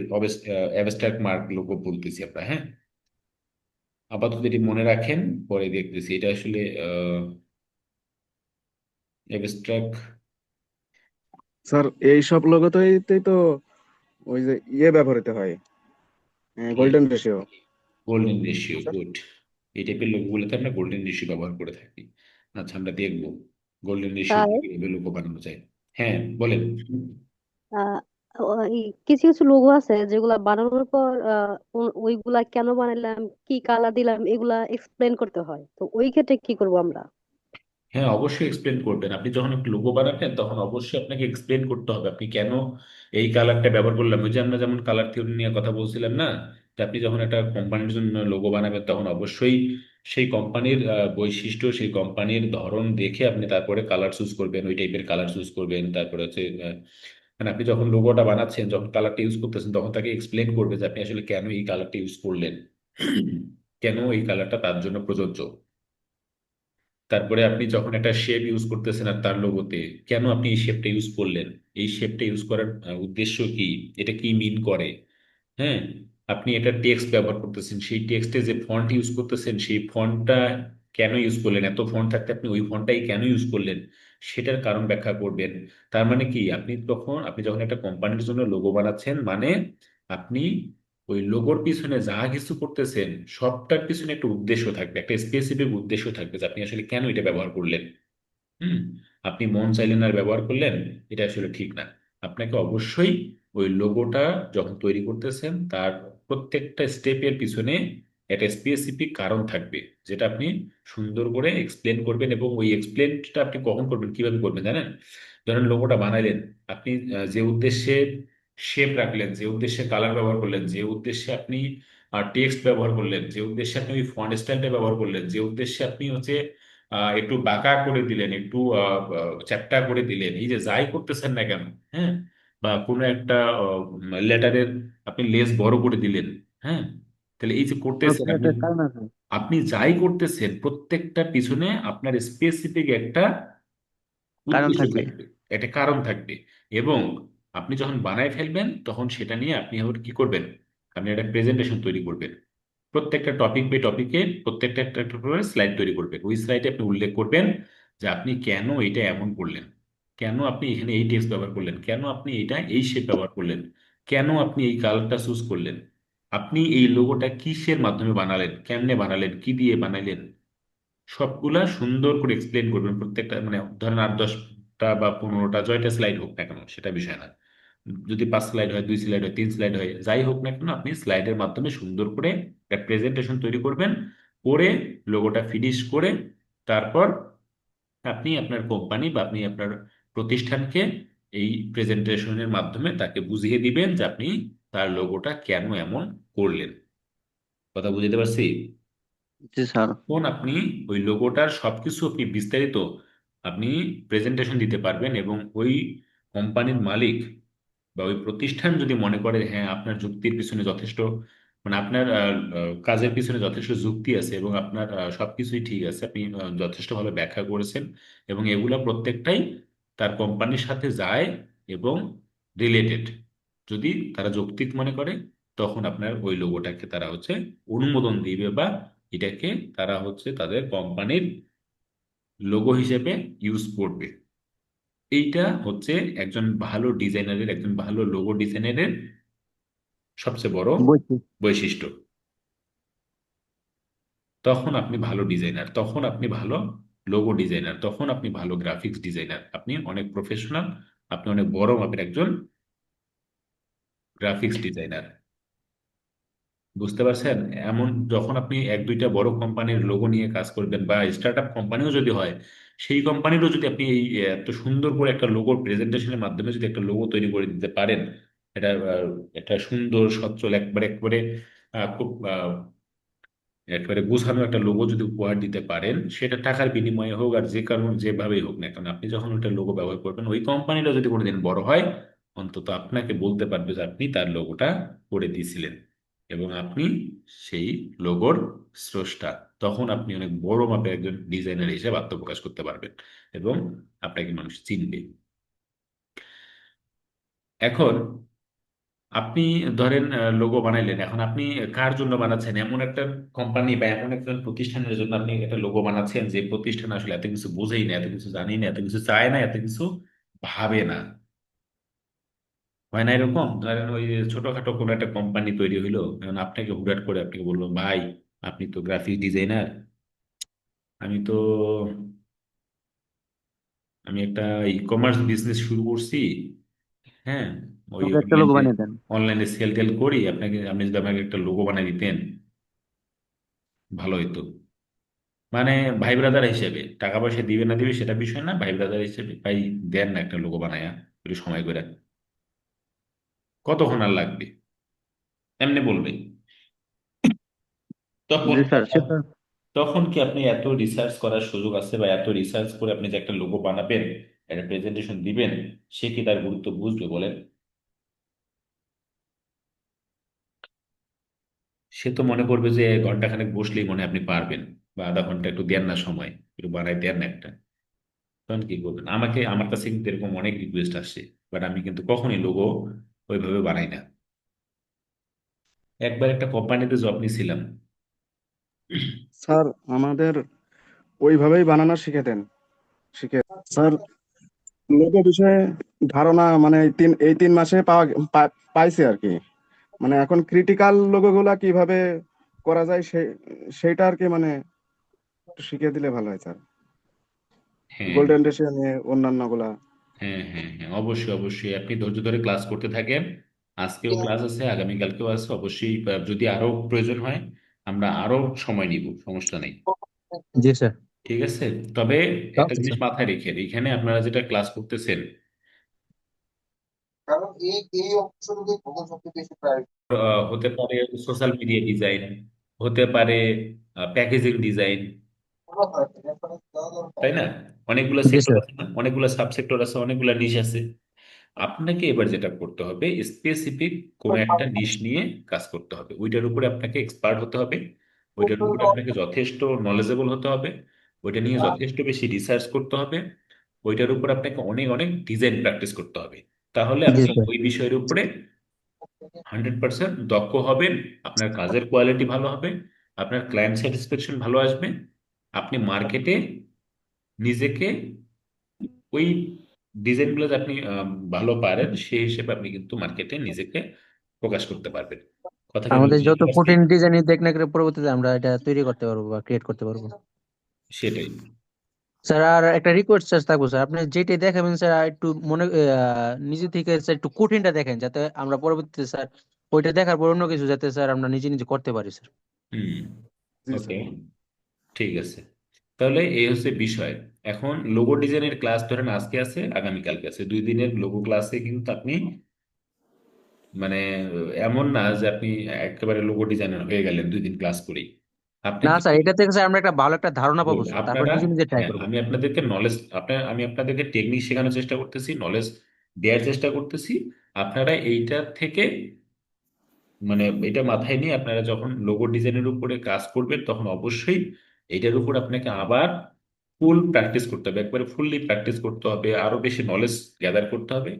Speaker 1: অ্যাবস্ট্রাক্ট মার্ক লোগো বলতেছি আমরা। হ্যাঁ, আপাতত এটি মনে রাখেন, পরে দেখতেছি এটা আসলে অ্যাবস্ট্রাক্ট।
Speaker 5: স্যার এই সব লোগোতেই তো ওই যে ইয়ে ব্যবহৃত হয়, golden ratio.
Speaker 1: Golden ratio, good. এই টাইপের লোগোগুলোতে আমরা গোল্ডেন রেশিও ব্যবহার করে থাকি। আচ্ছা, আমরা দেখবো গোল্ডেন রেশিও
Speaker 6: স্যার
Speaker 1: কিভাবে লোগো বানানো যায়। হ্যাঁ, বলেন।
Speaker 6: আহ, এই কিছু কিছু লোগো আছে যেগুলা বানানোর পর ওইগুলা কেন বানাইলাম, কি কালার দিলাম, এগুলা এক্সপ্লেন করতে হয়, তো ওই ক্ষেত্রে কি করব আমরা?
Speaker 1: হ্যাঁ, অবশ্যই এক্সপ্লেন করবেন। আপনি যখন একটা লোগো বানাবেন তখন অবশ্যই আপনাকে এক্সপ্লেন করতে হবে আপনি কেন এই কালারটা ব্যবহার করলাম। ওই যে আমরা যেমন কালার থিওরি নিয়ে কথা বলছিলাম না, যে আপনি যখন একটা কোম্পানির জন্য লোগো বানাবেন তখন অবশ্যই সেই কোম্পানির বৈশিষ্ট্য, সেই কোম্পানির ধরন দেখে আপনি তারপরে কালার চুজ করবেন, ওই টাইপের কালার চুজ করবেন। তারপরে হচ্ছে মানে আপনি যখন লোগোটা বানাচ্ছেন, যখন কালারটা ইউজ করতেছেন, তখন তাকে এক্সপ্লেন করবে যে আপনি আসলে কেন এই কালারটা ইউজ করলেন, কেন এই কালারটা তার জন্য প্রযোজ্য। তারপরে আপনি যখন একটা শেপ ইউজ করতেছেন আর তার লোগোতে, কেন আপনি এই শেপটা ইউজ করলেন, এই শেপটা ইউজ করার উদ্দেশ্য কি, এটা কি মিন করে। হ্যাঁ, আপনি এটা টেক্সট ব্যবহার করতেছেন, সেই টেক্সটে যে ফন্ট ইউজ করতেছেন সেই ফন্টটা কেন ইউজ করলেন, এত ফন্ট থাকতে আপনি ওই ফন্টটাই কেন ইউজ করলেন, সেটার কারণ ব্যাখ্যা করবেন। তার মানে কি, আপনি যখন একটা কোম্পানির জন্য লোগো বানাচ্ছেন, মানে আপনি ওই লোগোর পিছনে যা কিছু করতেছেন সবটার পিছনে একটা উদ্দেশ্য থাকবে, একটা স্পেসিফিক উদ্দেশ্য থাকবে যে আপনি আসলে কেন এটা ব্যবহার করলেন। হুম। আপনি মন চাইলেন আর ব্যবহার করলেন, এটা আসলে ঠিক না। আপনাকে অবশ্যই ওই লোগোটা যখন তৈরি করতেছেন তার প্রত্যেকটা স্টেপের পিছনে একটা স্পেসিফিক কারণ থাকবে, যেটা আপনি সুন্দর করে এক্সপ্লেন করবেন। এবং ওই এক্সপ্লেনটা আপনি কখন করবেন, কিভাবে করবেন জানেন? ধরেন লোগোটা বানাইলেন আপনি, যে উদ্দেশ্যে শেপ রাখলেন, যে উদ্দেশ্যে কালার ব্যবহার করলেন, যে উদ্দেশ্যে আপনি টেক্সট ব্যবহার করলেন, যে উদ্দেশ্যে আপনি ওই ফন্ট স্টাইলটা ব্যবহার করলেন, যে উদ্দেশ্যে আপনি হচ্ছে একটু বাঁকা করে দিলেন, একটু চ্যাপ্টা করে দিলেন, এই যে যাই করতেছেন না কেন, হ্যাঁ, বা কোনো একটা লেটারের আপনি লেস বড় করে দিলেন, হ্যাঁ, তাহলে এই যে করতেছেন আপনি,
Speaker 4: একটা কারণ আছে।
Speaker 1: আপনি যাই করতেছেন প্রত্যেকটার পিছনে আপনার স্পেসিফিক একটা
Speaker 4: কারণ
Speaker 1: উদ্দেশ্য
Speaker 4: থাকবে।
Speaker 1: থাকবে, একটা কারণ থাকবে। এবং আপনি যখন বানায় ফেলবেন তখন সেটা নিয়ে আপনি আবার কি করবেন, আপনি একটা প্রেজেন্টেশন তৈরি করবেন। প্রত্যেকটা টপিক বাই টপিকে প্রত্যেকটা একটা একটা করে স্লাইড তৈরি করবেন। ওই স্লাইডে আপনি উল্লেখ করবেন যে আপনি কেন এটা এমন করলেন, কেন আপনি এখানে এই টেক্সট ব্যবহার করলেন, কেন আপনি এটা এই শেপ ব্যবহার করলেন, কেন আপনি এই কালারটা চুজ করলেন, আপনি এই লোগোটা কিসের মাধ্যমে বানালেন, কেমনে বানালেন, কি দিয়ে বানাইলেন, সবগুলা সুন্দর করে এক্সপ্লেন করবেন। প্রত্যেকটা মানে ধরেন 8-10টা বা 15টা জয়টা স্লাইড হোক না কেন সেটা বিষয় না। যদি 5 স্লাইড হয়, 2 স্লাইড হয়, 3 স্লাইড হয়, যাই হোক না কেন আপনি স্লাইডের মাধ্যমে সুন্দর করে একটা প্রেজেন্টেশন তৈরি করবেন। করে লোগোটা ফিনিশ করে তারপর আপনি আপনার কোম্পানি বা আপনি আপনার প্রতিষ্ঠানকে এই প্রেজেন্টেশনের মাধ্যমে তাকে বুঝিয়ে দিবেন যে আপনি তার লোগোটা কেন এমন করলেন। কথা বুঝতে পারছি?
Speaker 4: জি স্যার।
Speaker 1: তখন আপনি ওই লোগোটার সবকিছু আপনি বিস্তারিত আপনি প্রেজেন্টেশন দিতে পারবেন। এবং ওই কোম্পানির মালিক বা ওই প্রতিষ্ঠান যদি মনে করে হ্যাঁ আপনার যুক্তির পিছনে যথেষ্ট, মানে আপনার কাজের পিছনে যথেষ্ট যুক্তি আছে এবং আপনার সবকিছুই ঠিক আছে, আপনি যথেষ্ট ভাবে ব্যাখ্যা করেছেন এবং এগুলা প্রত্যেকটাই তার কোম্পানির সাথে যায় এবং রিলেটেড, যদি তারা যৌক্তিক মনে করে, তখন আপনার ওই লোগোটাকে তারা হচ্ছে অনুমোদন দিবে বা এটাকে তারা হচ্ছে তাদের কোম্পানির লোগো হিসেবে ইউজ করবে। এইটা হচ্ছে একজন ভালো ডিজাইনারের, একজন ভালো লোগো ডিজাইনারের সবচেয়ে বড়
Speaker 4: বলছি।
Speaker 1: বৈশিষ্ট্য। তখন আপনি ভালো ডিজাইনার, তখন আপনি ভালো লোগো ডিজাইনার, তখন আপনি ভালো গ্রাফিক্স ডিজাইনার, আপনি অনেক প্রফেশনাল, আপনি অনেক বড় মাপের একজন গ্রাফিক্স ডিজাইনার। বুঝতে পারছেন? এমন যখন আপনি 1-2টা বড় কোম্পানির লোগো নিয়ে কাজ করবেন বা স্টার্ট আপ কোম্পানিও যদি হয়, সেই কোম্পানিরও যদি আপনি এই এত সুন্দর করে একটা লোগো প্রেজেন্টেশনের মাধ্যমে যদি একটা লোগো তৈরি করে দিতে পারেন, এটা এটা সুন্দর সচ্ছল একবারে একবারে খুব একেবারে গোছানো একটা লোগো যদি উপহার দিতে পারেন, সেটা টাকার বিনিময়ে হোক আর যে কারণ যেভাবেই হোক না কেন, আপনি যখন ওটা লোগো ব্যবহার করবেন, ওই কোম্পানিটা যদি কোনোদিন বড় হয়, অন্তত আপনাকে বলতে পারবে যে আপনি তার লোগোটা করে দিয়েছিলেন এবং আপনি সেই লোগোর স্রষ্টা। তখন আপনি অনেক বড় মাপের একজন ডিজাইনার হিসেবে আত্মপ্রকাশ করতে পারবেন এবং আপনাকে মানুষ চিনবে। এখন আপনি ধরেন লোগো বানাইলেন, এখন আপনি কার জন্য বানাচ্ছেন, এমন একটা কোম্পানি বা এমন একজন প্রতিষ্ঠানের জন্য আপনি একটা লোগো বানাচ্ছেন যে প্রতিষ্ঠান আসলে এত কিছু বোঝেই না, এত কিছু জানেই না, এত কিছু চায় না, এত কিছু ভাবে না। হয় না এরকম? ধরেন ওই যে ছোটখাটো কোনো একটা কোম্পানি তৈরি হইলো, এখন আপনাকে হুটহাট করে আপনাকে বললো, ভাই আপনি তো গ্রাফিক ডিজাইনার, আমি তো আমি একটা ই কমার্স বিজনেস শুরু করছি, হ্যাঁ, ওই
Speaker 4: আমাকে একটা লোগো
Speaker 1: অনলাইনে
Speaker 4: বানিয়ে দেন।
Speaker 1: অনলাইনে সেল টেল করি, আপনি যদি আমাকে একটা লোগো বানিয়ে দিতেন ভালো হতো। মানে ভাই ব্রাদার হিসেবে টাকা পয়সা দিবে না দিবে সেটা বিষয় না, ভাই ব্রাদার হিসেবে ভাই দেন না একটা লোগো বানায়া একটু সময় করে, কতক্ষণ আর লাগবে, এমনি বলবে। তখন
Speaker 4: জি স্যার, সেটা
Speaker 1: তখন কি আপনি এত রিসার্চ করার সুযোগ আছে, বা এত রিসার্চ করে আপনি যে একটা লোগো বানাবেন, একটা প্রেজেন্টেশন দিবেন, সে কি তার গুরুত্ব বুঝবে বলেন? সে তো মনে করবে যে ঘন্টাখানেক বসলেই মনে হয় আপনি পারবেন, বা আধা ঘন্টা একটু দেন না সময়, একটু বানাই দেন না একটা। তখন কি করবেন? আমার কাছে কিন্তু এরকম অনেক রিকোয়েস্ট আসে, বাট আমি কিন্তু কখনই লোগো ওইভাবে বানাই না। একবার একটা কোম্পানিতে জব নিয়েছিলাম।
Speaker 5: স্যার আমাদের ওইভাবেই বানানো শিখে দেন, শিখে স্যার। লোগো বিষয়ে ধারণা মানে এই তিন মাসে পাইছে আর কি। মানে এখন ক্রিটিক্যাল লোগো গুলা কিভাবে করা যায় সেইটা আর কি, মানে একটু শিখিয়ে দিলে ভালো হয় স্যার।
Speaker 1: হ্যাঁ,
Speaker 5: গোল্ডেন রেশিও নিয়ে অন্যান্য গুলা।
Speaker 1: হ্যাঁ, হ্যাঁ, হ্যাঁ, অবশ্যই অবশ্যই আপনি ধৈর্য ধরে ক্লাস করতে থাকেন। আজকেও ক্লাস আছে, আগামীকালকেও আছে, অবশ্যই যদি আরো প্রয়োজন হয় আমরা আরো সময় নিব, সমস্যা নেই।
Speaker 2: জি স্যার।
Speaker 1: ঠিক আছে। তবে একটা
Speaker 2: আচ্ছা
Speaker 1: জিনিস
Speaker 2: স্যার।
Speaker 1: মাথায় রেখেন, এখানে আপনারা যেটা ক্লাস করতেছেন, হতে পারে সোশ্যাল মিডিয়া ডিজাইন, হতে পারে প্যাকেজিং ডিজাইন, তাই না? অনেকগুলো
Speaker 2: জি
Speaker 1: সেক্টর
Speaker 2: স্যার।
Speaker 1: আছে না, অনেকগুলো সাব সেক্টর আছে, অনেকগুলো নিশ আছে। আপনাকে এবার যেটা করতে হবে, স্পেসিফিক কোনো একটা নিশ নিয়ে কাজ করতে হবে, ওইটার উপরে আপনাকে এক্সপার্ট হতে হবে, ওইটার উপরে আপনাকে যথেষ্ট নলেজেবল হতে হবে, ওইটা নিয়ে যথেষ্ট বেশি রিসার্চ করতে হবে, ওইটার উপর আপনাকে অনেক অনেক ডিজাইন প্র্যাকটিস করতে হবে। তাহলে
Speaker 2: জি
Speaker 1: আপনি
Speaker 2: স্যার।
Speaker 1: ওই বিষয়ের উপরে 100% দক্ষ হবেন, আপনার কাজের কোয়ালিটি ভালো হবে, আপনার ক্লায়েন্ট স্যাটিসফ্যাকশন ভালো আসবে, আপনি মার্কেটে নিজেকে ওই ডিজাইনগুলো যে আপনি ভালো পারেন সেই হিসেবে আপনি কিন্তু মার্কেটে নিজেকে প্রকাশ করতে পারবেন। কথা কি আমার
Speaker 2: আমাদের যত
Speaker 1: বুঝতে পারছি?
Speaker 2: কঠিন ডিজাইন দেখ না কেন, পরবর্তীতে আমরা এটা তৈরি করতে পারবো বা ক্রিয়েট করতে পারবো।
Speaker 1: সেটাই।
Speaker 2: স্যার আর একটা রিকোয়েস্ট স্যার থাকবো স্যার, আপনি যেটাই দেখাবেন স্যার একটু নিজে থেকে স্যার একটু কঠিনটা দেখেন, যাতে আমরা পরবর্তীতে স্যার ওইটা দেখার পর অন্য কিছু যাতে স্যার আমরা নিজে নিজে করতে পারি স্যার।
Speaker 1: হুম।
Speaker 5: জি
Speaker 1: ওকে,
Speaker 5: স্যার।
Speaker 1: ঠিক আছে। তাহলে এই হচ্ছে বিষয়। এখন লোগো ডিজাইনের ক্লাস ধরেন আজকে আছে, আগামীকালকে আছে, 2 দিনের লোগো ক্লাসে কিন্তু আপনি মানে এমন না যে আপনি একেবারে লোগো ডিজাইনার হয়ে গেলেন 2 দিন ক্লাস করেই।
Speaker 2: না
Speaker 1: আপনাকে
Speaker 2: স্যার, এটা থেকে স্যার আমরা একটা ভালো একটা ধারণা পাবো
Speaker 1: গুড,
Speaker 2: স্যার, তারপর
Speaker 1: আপনারা,
Speaker 2: নিজে নিজে ট্রাই
Speaker 1: হ্যাঁ,
Speaker 2: করবো।
Speaker 1: আমি আপনাদেরকে নলেজ, আমি আপনাদেরকে টেকনিক শেখানোর চেষ্টা করতেছি, নলেজ দেওয়ার চেষ্টা করতেছি। আপনারা এইটা থেকে মানে এটা মাথায় নিয়ে আপনারা যখন লোগো ডিজাইনের উপরে কাজ করবেন তখন অবশ্যই এটার উপর আপনাকে আবার ফুল প্র্যাকটিস করতে হবে, একবারে ফুললি প্র্যাকটিস করতে হবে, আরো বেশি নলেজ গ্যাদার করতে হবে।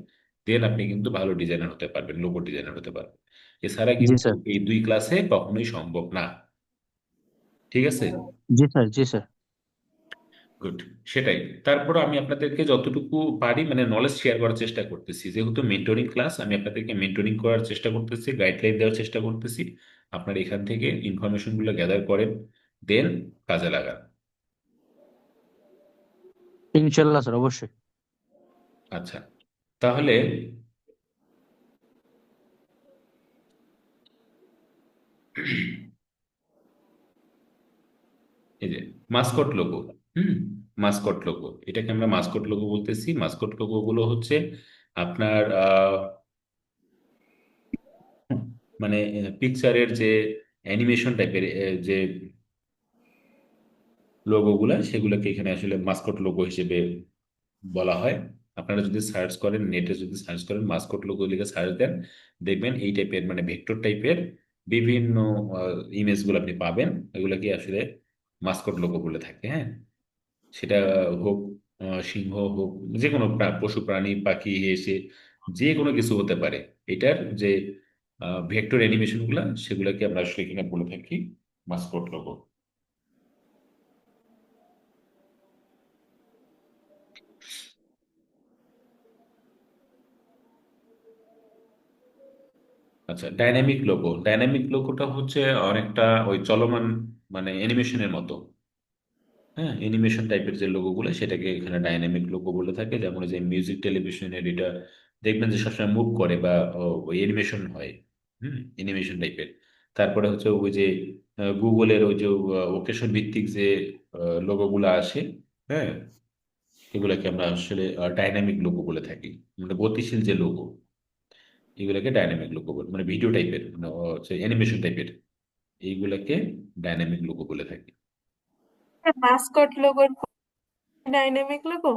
Speaker 1: দেন আপনি কিন্তু ভালো ডিজাইনার হতে পারবেন, লোগো ডিজাইনার হতে পারবেন। এছাড়া
Speaker 2: জি
Speaker 1: কিন্তু
Speaker 2: স্যার।
Speaker 1: এই 2 ক্লাসে কখনোই সম্ভব না। ঠিক আছে।
Speaker 2: জি স্যার। জি স্যার।
Speaker 1: গুড। সেটাই। তারপর আমি আপনাদেরকে যতটুকু পারি মানে নলেজ শেয়ার করার চেষ্টা করতেছি, যেহেতু মেন্টরিং ক্লাস, আমি আপনাদেরকে মেন্টরিং করার চেষ্টা করতেছি, গাইডলাইন দেওয়ার চেষ্টা করতেছি। আপনারা এখান থেকে ইনফরমেশন গুলো গ্যাদার করেন, দেন কাজে লাগান।
Speaker 2: ইনশাল্লাহ স্যার, অবশ্যই।
Speaker 1: আচ্ছা, তাহলে এই যে মাসকট লোগো, হুম, মাসকট লোগো, এটাকে আমরা মাসকট লোগো বলতেছি। মাসকট লোগো গুলো হচ্ছে আপনার মানে পিকচারের যে অ্যানিমেশন টাইপের যে লোগোগুলা, সেগুলোকে এখানে আসলে মাসকট লোগো হিসেবে বলা হয়। আপনারা যদি সার্চ করেন, নেটে যদি সার্চ করেন মাসকট লোগো লিখে সার্চ দেন, দেখবেন এই টাইপের মানে ভেক্টর টাইপের বিভিন্ন ইমেজগুলো আপনি পাবেন। এগুলোকে আসলে মাসকট লোগো বলে থাকে, হ্যাঁ। সেটা হোক সিংহ হোক, যে কোনো পশু প্রাণী পাখি হেসে, যে কোনো কিছু হতে পারে। এটার যে ভেক্টর অ্যানিমেশন গুলা সেগুলোকে আমরা আসলে এখানে বলে থাকি মাসকট লোগো। আচ্ছা, ডাইনামিক লোগোটা হচ্ছে অনেকটা ওই চলমান, মানে অ্যানিমেশনের মতো। হ্যাঁ, অ্যানিমেশন টাইপের যে লোগোগুলো সেটাকে এখানে ডাইনামিক লোগো বলে থাকে। যেমন এই যে মিউজিক টেলিভিশনের এটা দেখবেন যে সবসময় মুভ করে বা ওই অ্যানিমেশন হয়। অ্যানিমেশন টাইপের। তারপরে হচ্ছে ওই যে গুগলের ওই যে ওকেশন ভিত্তিক যে লোগোগুলো আসে, হ্যাঁ, এগুলোকে আমরা আসলে ডাইনামিক লোগো বলে থাকি। মানে গতিশীল যে লোগো, এগুলোকে ডাইনামিক লোগো বলে, মানে ভিডিও টাইপের, মানে হচ্ছে অ্যানিমেশন টাইপের, এইগুলোকে ডাইনামিক লোগো বলে থাকি।
Speaker 7: মাস্কট লোগোর ডাইনামিক লোগো,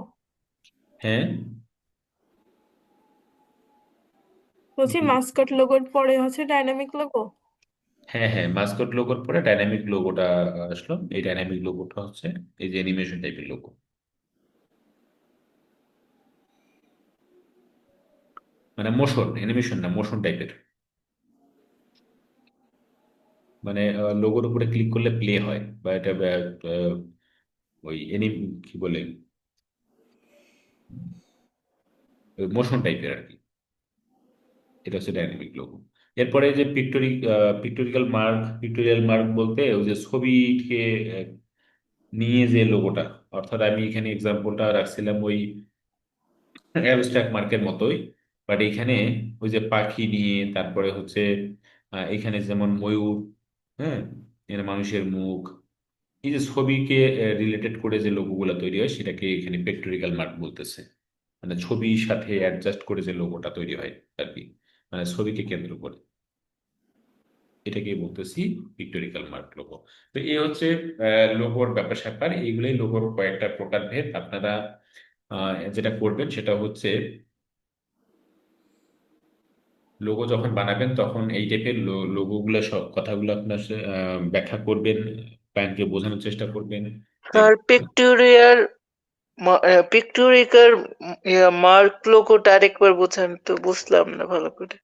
Speaker 1: হ্যাঁ।
Speaker 7: বলছি মাস্কট লোগোর পরে হচ্ছে ডাইনামিক লোগো।
Speaker 1: হ্যাঁ, হ্যাঁ, মাস্কট লোগোর পরে ডাইনামিক লোগোটা আসলো। এই ডাইনামিক লোগোটা হচ্ছে এই যে অ্যানিমেশন টাইপের লোগো, মানে মোশন অ্যানিমেশন না, মোশন টাইপের। মানে লোগোর উপরে ক্লিক করলে প্লে হয়, বা এটা ওই কি বলে, মোশন টাইপের আর কি। এটা হচ্ছে ডাইনামিক লোগো। এরপরে যে পিক্টোরিয়াল মার্ক বলতে ওই যে ছবিকে আহ, নিয়ে যে লোগোটা, অর্থাৎ আমি এখানে এক্সাম্পলটা রাখছিলাম ওই অ্যাবস্ট্রাক্ট মার্কের মতোই। বাট এখানে ওই যে পাখি নিয়ে, তারপরে হচ্ছে এখানে যেমন ময়ূর, হ্যাঁ, এখানে মানুষের মুখ, এই যে ছবিকে রিলেটেড করে যে লোগোগুলো তৈরি হয় সেটাকে এখানে পিক্টোরিয়াল মার্ক বলতেছে। মানে ছবির সাথে অ্যাডজাস্ট করে যে লোগোটা তৈরি হয় আর কি, মানে ছবিকে কেন্দ্র করে, এটাকে বলতেছি পিক্টোরিয়াল মার্ক লোগো। তো এই হচ্ছে লোগোর ব্যাপার স্যাপার, এইগুলোই লোগোর কয়েকটা প্রকারভেদ। আপনারা যেটা করবেন সেটা হচ্ছে লোগো যখন বানাবেন তখন এই টাইপের লোগোগুলো, সব কথাগুলো আপনার ব্যাখ্যা করবেন, ক্লায়েন্টকে বোঝানোর চেষ্টা করবেন যে
Speaker 8: স্যার পিক্টোরিকার মার্ক লোগোটা আরেকবার বোঝান তো, বুঝলাম না ভালো করে।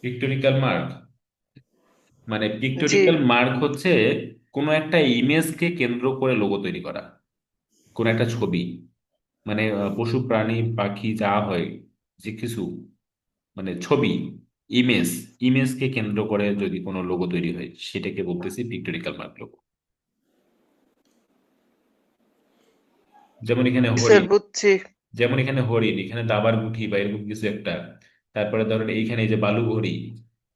Speaker 1: পিক্টোরিয়াল মার্ক মানে
Speaker 8: জি
Speaker 1: পিক্টোরিয়াল মার্ক হচ্ছে কোনো একটা ইমেজকে কেন্দ্র করে লোগো তৈরি করা, কোনো একটা ছবি, মানে পশু প্রাণী পাখি যা হয়, যে কিছু, মানে ছবি, ইমেজ, ইমেজকে কেন্দ্র করে যদি কোনো লোগো তৈরি হয় সেটাকে বলতেছি পিক্টোরিয়াল মার্ক লোগো। যেমন এখানে
Speaker 8: স্যার
Speaker 1: হরিণ,
Speaker 8: বুঝছি।
Speaker 1: এখানে দাবার গুঠি বা এরকম কিছু একটা। তারপরে ধরেন এইখানে এই যে বালু ঘড়ি,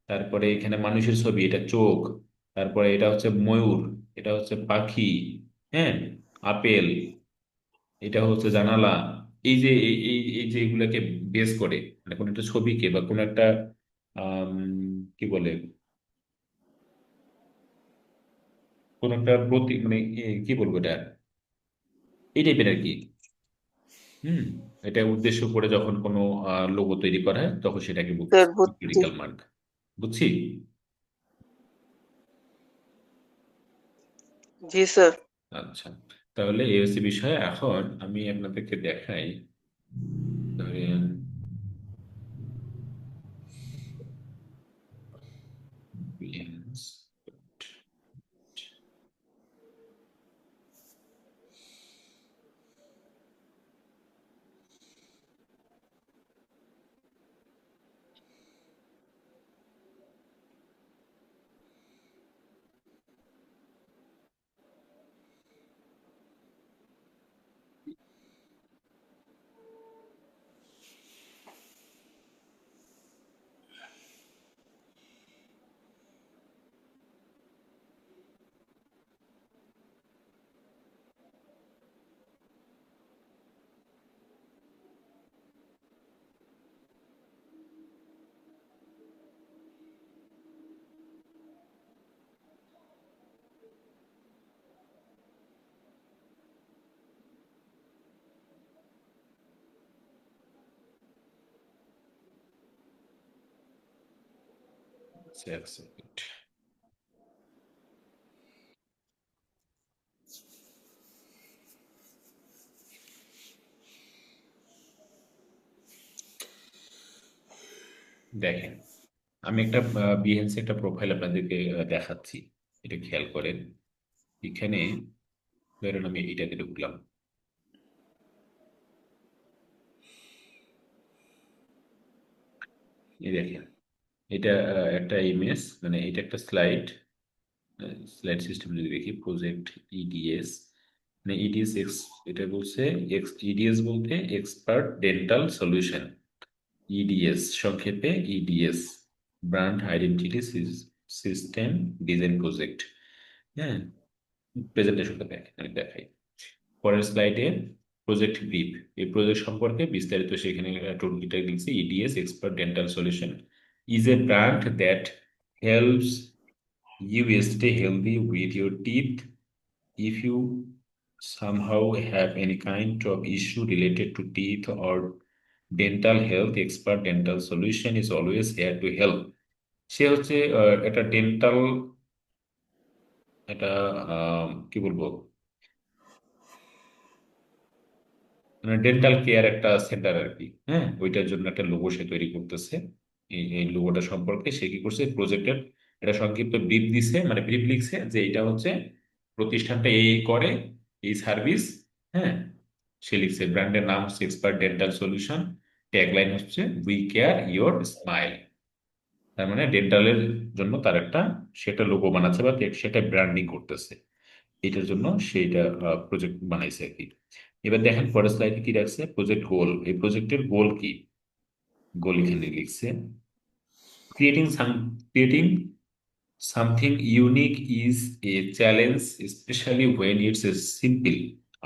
Speaker 1: তারপরে এখানে মানুষের ছবি, এটা চোখ, তারপরে এটা হচ্ছে ময়ূর, এটা হচ্ছে পাখি, হ্যাঁ, আপেল, এটা হচ্ছে জানালা। এই যে এই যে এগুলাকে বেস করে, মানে কোনো একটা ছবিকে বা কোনো একটা আম, কি বলে, কোন একটা প্রতীক, মানে কি বলবো এটা, এই টাইপের আর কি। হুম। এটা উদ্দেশ্য করে যখন কোনো লোগো তৈরি করা হয় তখন সেটাকে
Speaker 8: স্যার
Speaker 1: বলতেছে
Speaker 8: বুঝছি।
Speaker 1: Pictorial mark. বুঝছি?
Speaker 8: জি স্যার।
Speaker 1: আচ্ছা, তাহলে এই হচ্ছে বিষয়। এখন আমি আপনাদেরকে দেখাই, ধরেন Behance. এক সেকেন্ড, দেখেন, আমি একটা বিহেন্সি একটা প্রোফাইল আপনাদেরকে দেখাচ্ছি। এটা খেয়াল করেন। এখানে ধরেন আমি এটাকে ঢুকলাম, এই দেখেন, এটা একটা ইমেজ, মানে এটা একটা স্লাইড সিস্টেম যদি দেখি, প্রজেক্ট ইডিএস, মানে ইডিএস এটা বলছে ইডিএস বলতে এক্সপার্ট ডেন্টাল সলিউশন, ইডিএস সংক্ষেপে EDS, brand identity system design project. হ্যাঁ, প্রেজেন্টেশনটা দেখাই। পরের স্লাইডে প্রজেক্ট ব্রিফ, এই প্রজেক্ট সম্পর্কে বিস্তারিত সেখানে টোটকিটা লিখছি। EDS expert dental solution is a brand that helps you stay healthy with your teeth. If you somehow have any kind of issue related to teeth or dental health, expert dental solution is always here to help. সে হচ্ছে এটা dental, এটা কি বলবো, মানে dental care একটা centre আর কি। হ্যাঁ, ওইটার জন্য একটা লোগো সে তৈরি করতেছে। এই লোগোটা সম্পর্কে সে কি করছে, প্রজেক্টের এটা সংক্ষিপ্ত ব্রিফ দিছে, মানে ব্রিফ লিখছে যে এটা হচ্ছে প্রতিষ্ঠানটা এই করে, এই সার্ভিস। হ্যাঁ, সে লিখছে ব্র্যান্ডের নাম হচ্ছে এক্সপার্ট ডেন্টাল সলিউশন, ট্যাগলাইন হচ্ছে উই কেয়ার ইয়োর স্মাইল। তার মানে ডেন্টালের জন্য তার একটা সেটা লোগো বানাচ্ছে বা সেটা ব্র্যান্ডিং করতেছে, এটার জন্য সেইটা প্রজেক্ট বানাইছে আর কি। এবার দেখেন পরের স্লাইডে কি রাখছে, প্রজেক্ট গোল। এই প্রজেক্টের গোল কি, গোল এখানে লিখছে creating something unique is a challenge, especially when it's a simple.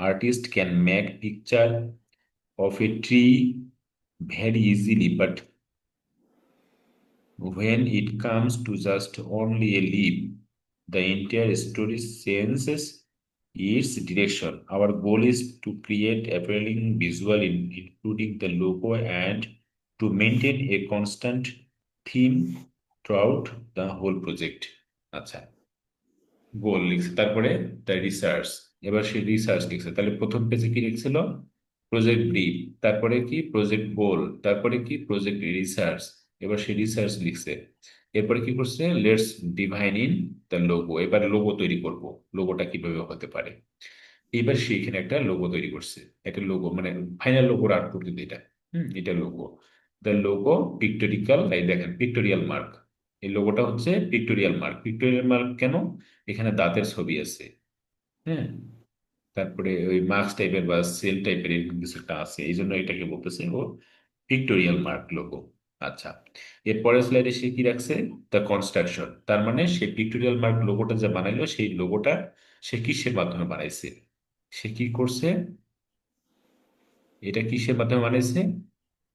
Speaker 1: Artist can make picture of a tree very easily, but when it comes to just only a leaf, the entire story changes its direction. Our goal is to create appealing visual, including the logo, and to maintain a constant theme throughout the whole project. আচ্ছা, গোল লিখছে, তারপরে the research, এবার সে research লিখছে। তাহলে প্রথম পেজে কি লিখছিল, project brief, তারপরে কি প্রজেক্ট গোল, তারপরে কি প্রজেক্ট রিসার্চ। এবার সে রিসার্চ লিখছে, এরপরে কি করছে, let's divine in the logo, এবার লোগো তৈরি করব, লোগোটা কিভাবে হতে পারে। এবার সে এখানে একটা লোগো তৈরি করছে, একটা লোগো মানে ফাইনাল লোগোর আউটপুট কিন্তু এটা। এটা লোগো, দ্য লোগো পিক্টোরিক্যাল, এই দেখেন পিক্টোরিয়াল মার্ক, এই লোগোটা হচ্ছে পিক্টোরিয়াল মার্ক। পিক্টোরিয়াল মার্ক কেন, এখানে দাঁতের ছবি আছে। হ্যাঁ, তারপরে ওই মার্কস টাইপের বা সেল টাইপের এরকম কিছু একটা আছে, এই জন্য এটাকে বলতেছে ও পিক্টোরিয়াল মার্ক লোগো। আচ্ছা, এরপরের স্লাইডে সে কি রাখছে, দ্য কনস্ট্রাকশন, তার মানে সে পিক্টোরিয়াল মার্ক লোগোটা যা বানাইলো, সেই লোগোটা সে কিসের মাধ্যমে বানাইছে, সে কি করছে, এটা কিসের মাধ্যমে বানাইছে,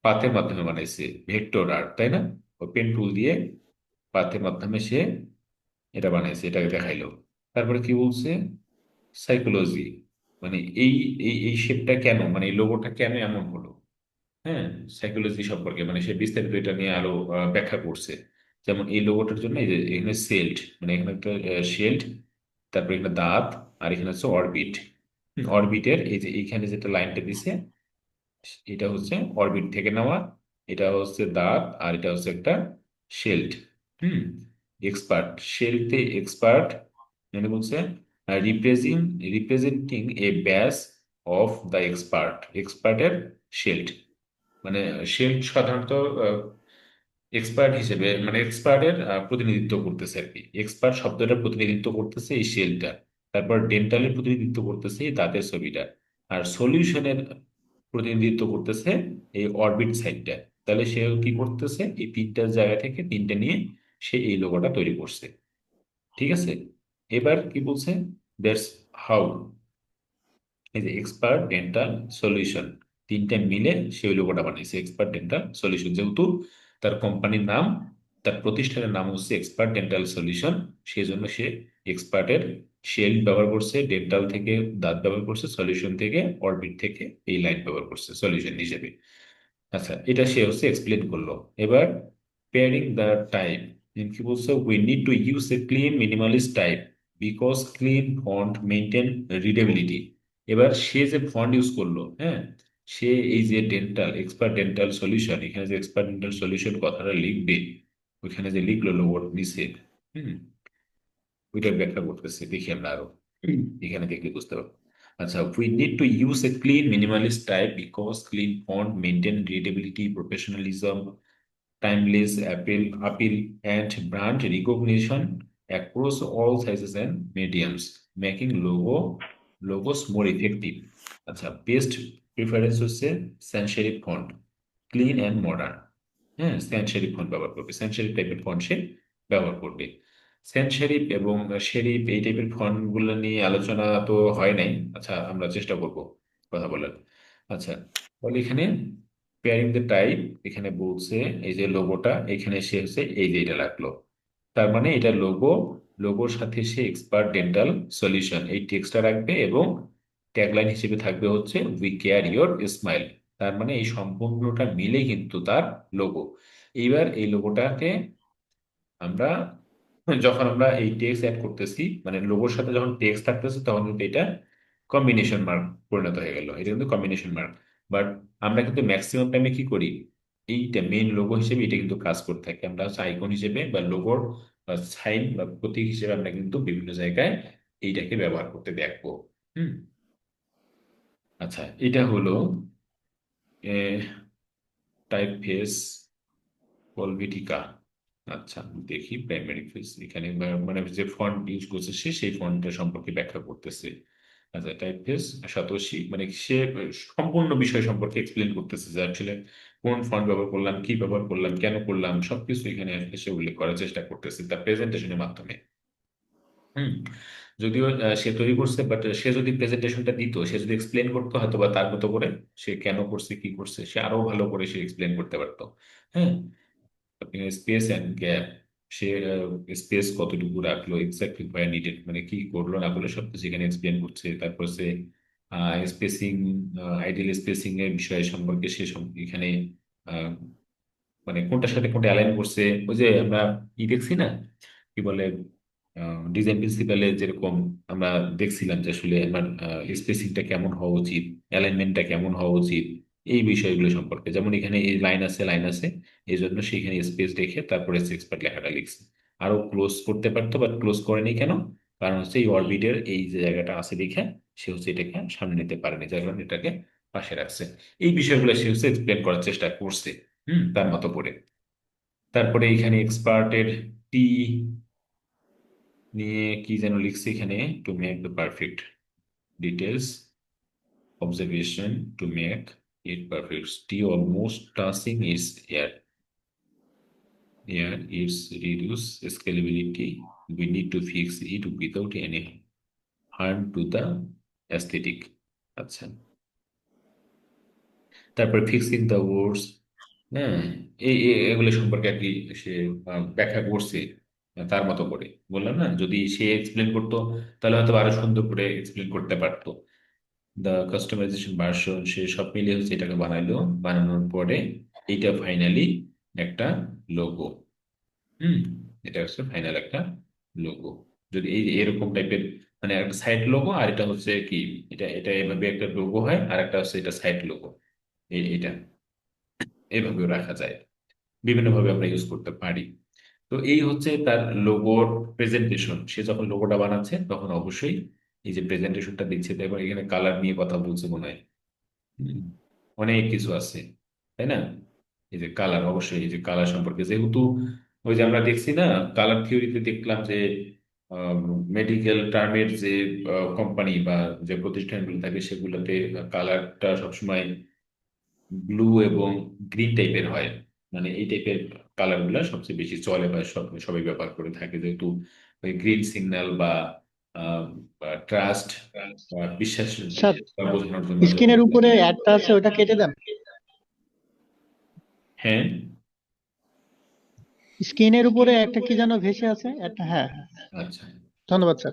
Speaker 1: পাথের মাধ্যমে বানাইছে, ভেক্টর আর্ট, তাই না, ও পেন টুল দিয়ে পাথের মাধ্যমে সে এটা বানাইছে, এটাকে দেখাইলো। তারপরে কি বলছে, সাইকোলজি, মানে এই এই এই শেপটা কেন, মানে এই লোগোটা কেন এমন হলো। হ্যাঁ, সাইকোলজি সম্পর্কে মানে সে বিস্তারিত এটা নিয়ে আরো ব্যাখ্যা করছে। যেমন এই লোগোটার জন্য এই যে এখানে সেল্ড, মানে এখানে একটা শেল্ড, তারপরে এখানে দাঁত, আর এখানে হচ্ছে অরবিট। অরবিটের এই যে এইখানে যেটা লাইনটা দিছে, এটা হচ্ছে অরবিট থেকে নেওয়া, এটা হচ্ছে দাঁত, আর এটা হচ্ছে একটা শেল্ড। হুম, এক্সপার্ট শেল্ডে এক্সপার্ট, মানে বলছে representing a batch of the expert, এক্সপার্টের শেল্ড, মানে শেল্ড সাধারণত এক্সপার্ট হিসেবে, মানে এক্সপার্টের প্রতিনিধিত্ব করতেছে আর কি। এক্সপার্ট শব্দটা প্রতিনিধিত্ব করতেছে এই শেলটা, তারপর ডেন্টালের প্রতিনিধিত্ব করতেছে এই দাঁতের ছবিটা, আর সলিউশনের প্রতিনিধিত্ব করতেছে এই অরবিট সাইডটা। তাহলে সে কি করতেছে, এই তিনটা জায়গা থেকে তিনটা নিয়ে সে এই লোগোটা তৈরি করছে। ঠিক আছে, এবার কি বলছে, দ্যাটস হাউ, এই যে এক্সপার্ট ডেন্টাল সলিউশন, তিনটা মিলে সে ওই লোগোটা বানিয়েছে এক্সপার্ট ডেন্টাল সলিউশন। যেহেতু তার কোম্পানির নাম, তার প্রতিষ্ঠানের নাম হচ্ছে এক্সপার্ট ডেন্টাল সলিউশন, সেই জন্য সে এক্সপার্টের শেল্ড ব্যবহার করছে, ডেন্টাল থেকে দাঁত ব্যবহার করছে, সলিউশন থেকে অরবিট থেকে এই লাইন ব্যবহার করছে সলিউশন হিসেবে। আচ্ছা, এটা সে হচ্ছে এক্সপ্লেন করলো। এবার পেয়ারিং দ্য টাইপ, কি বলছে, we need to use a clean minimalist type because clean font maintain readability. এবার সে যে ফন্ট ইউজ করলো, হ্যাঁ, সে এই যে ডেন্টাল এক্সপার্ট ডেন্টাল সলিউশন, এখানে যে এক্সপার্ট ডেন্টাল সলিউশন কথাটা লিখবে, ওইখানে যে লিখলো লোগোর নিচে, হুম, ওইটার ব্যাখ্যা করতেছে, দেখি আমরা আরো এখানে দেখলে বুঝতে পারবো। আচ্ছা, we need to use a clean minimalist type because clean font maintain readability, professionalism, timeless appeal and brand recognition across all sizes and mediums, making logos more effective. আচ্ছা, বেস্ট প্রিফারেন্স হচ্ছে sans serif font, clean and modern. হ্যাঁ, sans serif font ব্যবহার করবে, sans serif টাইপের font সে ব্যবহার করবে। sans serif এবং sheriff এই টাইপের ফন্ট গুলো নিয়ে আলোচনা তো হয় নাই। আচ্ছা, আমরা চেষ্টা করব কথা বলার। আচ্ছা, তাহলে এখানে পেয়ারিং দ্য টাইপ, এখানে বলছে এই যে লোগোটা, এখানে সে হচ্ছে এই যে এটা রাখলো, তার মানে এটা লোগোর সাথে সে এক্সপার্ট ডেন্টাল সলিউশন এই টেক্সটটা রাখবে, এবং ট্যাগলাইন হিসেবে থাকবে হচ্ছে উই কেয়ার ইয়োর স্মাইল। তার মানে এই সম্পূর্ণটা মিলে কিন্তু তার লোগো। এইবার এই লোগোটাকে আমরা যখন আমরা এই টেক্সট অ্যাড করতেছি, মানে লোগোর সাথে যখন টেক্সট থাকতেছে, তখন কিন্তু এটা কম্বিনেশন মার্ক পরিণত হয়ে গেল, এটা কিন্তু কম্বিনেশন মার্ক। বাট আমরা কিন্তু ম্যাক্সিমাম টাইমে কি করি, এইটা মেইন লোগো হিসেবে এটা কিন্তু কাজ করে থাকি। আমরা হচ্ছে আইকন হিসেবে বা লোগোর সাইন বা প্রতীক হিসেবে আমরা কিন্তু বিভিন্ন জায়গায় এইটাকে ব্যবহার করতে দেখবো। হুম। আচ্ছা, এটা হলো টাইপ ফেস পলভিটিকা। আচ্ছা, দেখি প্রাইমারি ফেস এখানে মানে যে ফন্ট ইউজ করছে সে সেই ফন্টের সম্পর্কে ব্যাখ্যা করতেছে। আচ্ছা, টাইপ ফেস সাতোশি, মানে সে সম্পূর্ণ বিষয় সম্পর্কে এক্সপ্লেন করতেছে যে আসলে কোন ফন্ট ব্যবহার করলাম, কি ব্যবহার করলাম, কেন করলাম, সবকিছু এখানে সে উল্লেখ করার চেষ্টা করতেছে তার প্রেজেন্টেশনের মাধ্যমে। হুম। যদিও সে তৈরি করছে, বাট সে যদি প্রেজেন্টেশনটা দিত, সে যদি এক্সপ্লেন করতো, হয়তো বা তার মতো করে সে কেন করছে, কি করছে, সে আরো ভালো করে সে এক্সপ্লেন করতে পারতো। হ্যাঁ, space and gap, say space কতটুকু রাখলো, এক্স্যাক্টলি হোয়ার নিডেড, মানে কি করলো না করলো সবকিছু এখানে এক্সপ্লেন করছে। তারপর সে স্পেসিং, আইডিয়াল স্পেসিং এর বিষয় সম্পর্কে সে এখানে আহ, মানে কোনটার সাথে কোনটা অ্যালাইন করছে। ওই যে আমরা দেখছি না, কি বলে, ডিজাইন প্রিন্সিপালে যেরকম আমরা দেখছিলাম যে আসলে আমার স্পেসিংটা কেমন হওয়া উচিত, অ্যালাইনমেন্টটা কেমন হওয়া উচিত, এই বিষয়গুলো সম্পর্কে। যেমন এখানে এই লাইন আছে, এই জন্য সেখানে স্পেস রেখে তারপরে এক্সপার্ট লেখাটা লিখছে। আরো ক্লোজ করতে পারতো, বাট ক্লোজ করেনি কেন? কারণ হচ্ছে এই অরবিটের এই যে জায়গাটা আছে দেখে সে হচ্ছে এটাকে সামনে নিতে পারেনি, যার কারণে এটাকে পাশে রাখছে। এই বিষয়গুলো সে হচ্ছে এক্সপ্লেন করার চেষ্টা করছে, তার মতো করে। তারপরে এখানে এক্সপার্টের টি নিয়ে কি যেন লিখছে এখানে, to make the perfect details observation to make it perfect, T almost touching it's air its reduce scalability, we need to fix it without any harm to the aesthetic. আচ্ছা, তারপর ফিক্সিং দ্য ওয়ার্ডস, হ্যাঁ, এগুলো সম্পর্কে আর কি সে ব্যাখ্যা করছে তার মতো করে। বললাম না, যদি সে এক্সপ্লেন করতো তাহলে হয়তো আরো সুন্দর করে এক্সপ্লেন করতে পারতো। দ্য কাস্টমাইজেশন ভার্সন, সে সব মিলিয়ে হচ্ছে এটাকে বানাইলো, বানানোর পরে এইটা ফাইনালি একটা লোগো। এটা হচ্ছে ফাইনাল একটা লোগো। যদি এই এরকম টাইপের, মানে একটা সাইড লোগো, আর এটা হচ্ছে কি, এটা এটা এভাবে একটা লোগো হয়, আর একটা হচ্ছে এটা সাইড লোগো। এটা এভাবেও রাখা যায়, বিভিন্ন ভাবে আমরা ইউজ করতে পারি। তো এই হচ্ছে তার লোগোর প্রেজেন্টেশন। সে যখন লোগোটা বানাচ্ছে তখন অবশ্যই এই যে প্রেজেন্টেশনটা দিচ্ছে, তারপর এখানে কালার নিয়ে কথা বলছে মনে হয়। হুম, অনেক কিছু আছে, তাই না? এই যে কালার, অবশ্যই এই যে কালার সম্পর্কে, যেহেতু ওই যে আমরা দেখছি না, কালার থিওরিতে দেখলাম যে মেডিকেল টার্মের যে কোম্পানি বা যে প্রতিষ্ঠানগুলো থাকে সেগুলোতে কালারটা সবসময় ব্লু এবং গ্রিন টাইপের হয়। মানে এই টাইপের কালার গুলা সবচেয়ে বেশি চলে বা সবাই ব্যবহার করে থাকে, যেহেতু ওই গ্রিন সিগন্যাল বা ট্রাস্ট, বিশ্বাস
Speaker 9: স্যার,
Speaker 1: বোঝানোর জন্য
Speaker 9: স্ক্রিনের উপরে অ্যাডটা আছে ওটা কেটে দেন।
Speaker 1: হ্যাঁ,
Speaker 9: স্ক্রিনের উপরে একটা কি যেন ভেসে আছে একটা, হ্যাঁ হ্যাঁ।
Speaker 1: আচ্ছা
Speaker 9: ধন্যবাদ স্যার।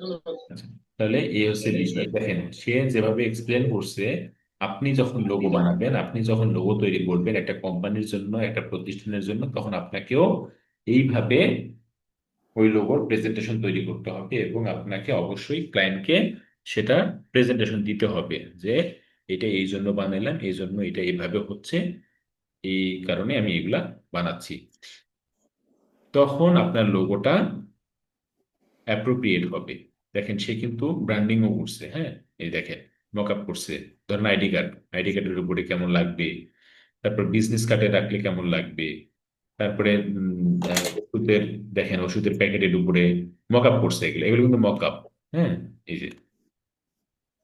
Speaker 1: আচ্ছা, তাহলে এই হচ্ছে বিষয়। দেখেন সে যেভাবে এক্সপ্লেন করছে, আপনি যখন লোগো বানাবেন, আপনি যখন লোগো তৈরি করবেন একটা কোম্পানির জন্য, একটা প্রতিষ্ঠানের জন্য, তখন আপনাকেও এইভাবে ওই লোগোর প্রেজেন্টেশন তৈরি করতে হবে, এবং আপনাকে অবশ্যই ক্লায়েন্টকে সেটা প্রেজেন্টেশন দিতে হবে যে এটা এই জন্য বানাইলাম, এই জন্য এটা এইভাবে হচ্ছে, এই কারণে আমি এগুলা বানাচ্ছি। তখন আপনার লোগোটা অ্যাপ্রোপ্রিয়েট হবে। দেখেন সে কিন্তু ব্র্যান্ডিংও করছে, হ্যাঁ, এই দেখেন মক আপ করছে। ধরেন আইডি কার্ডের উপরে কেমন লাগবে, তারপর বিজনেস কার্ডে রাখলে কেমন লাগবে, তারপরে ওষুধের, দেখেন ওষুধের প্যাকেটের উপরে মকআপ করছে, এগুলো এগুলো কিন্তু মকআপ। হ্যাঁ, এই যে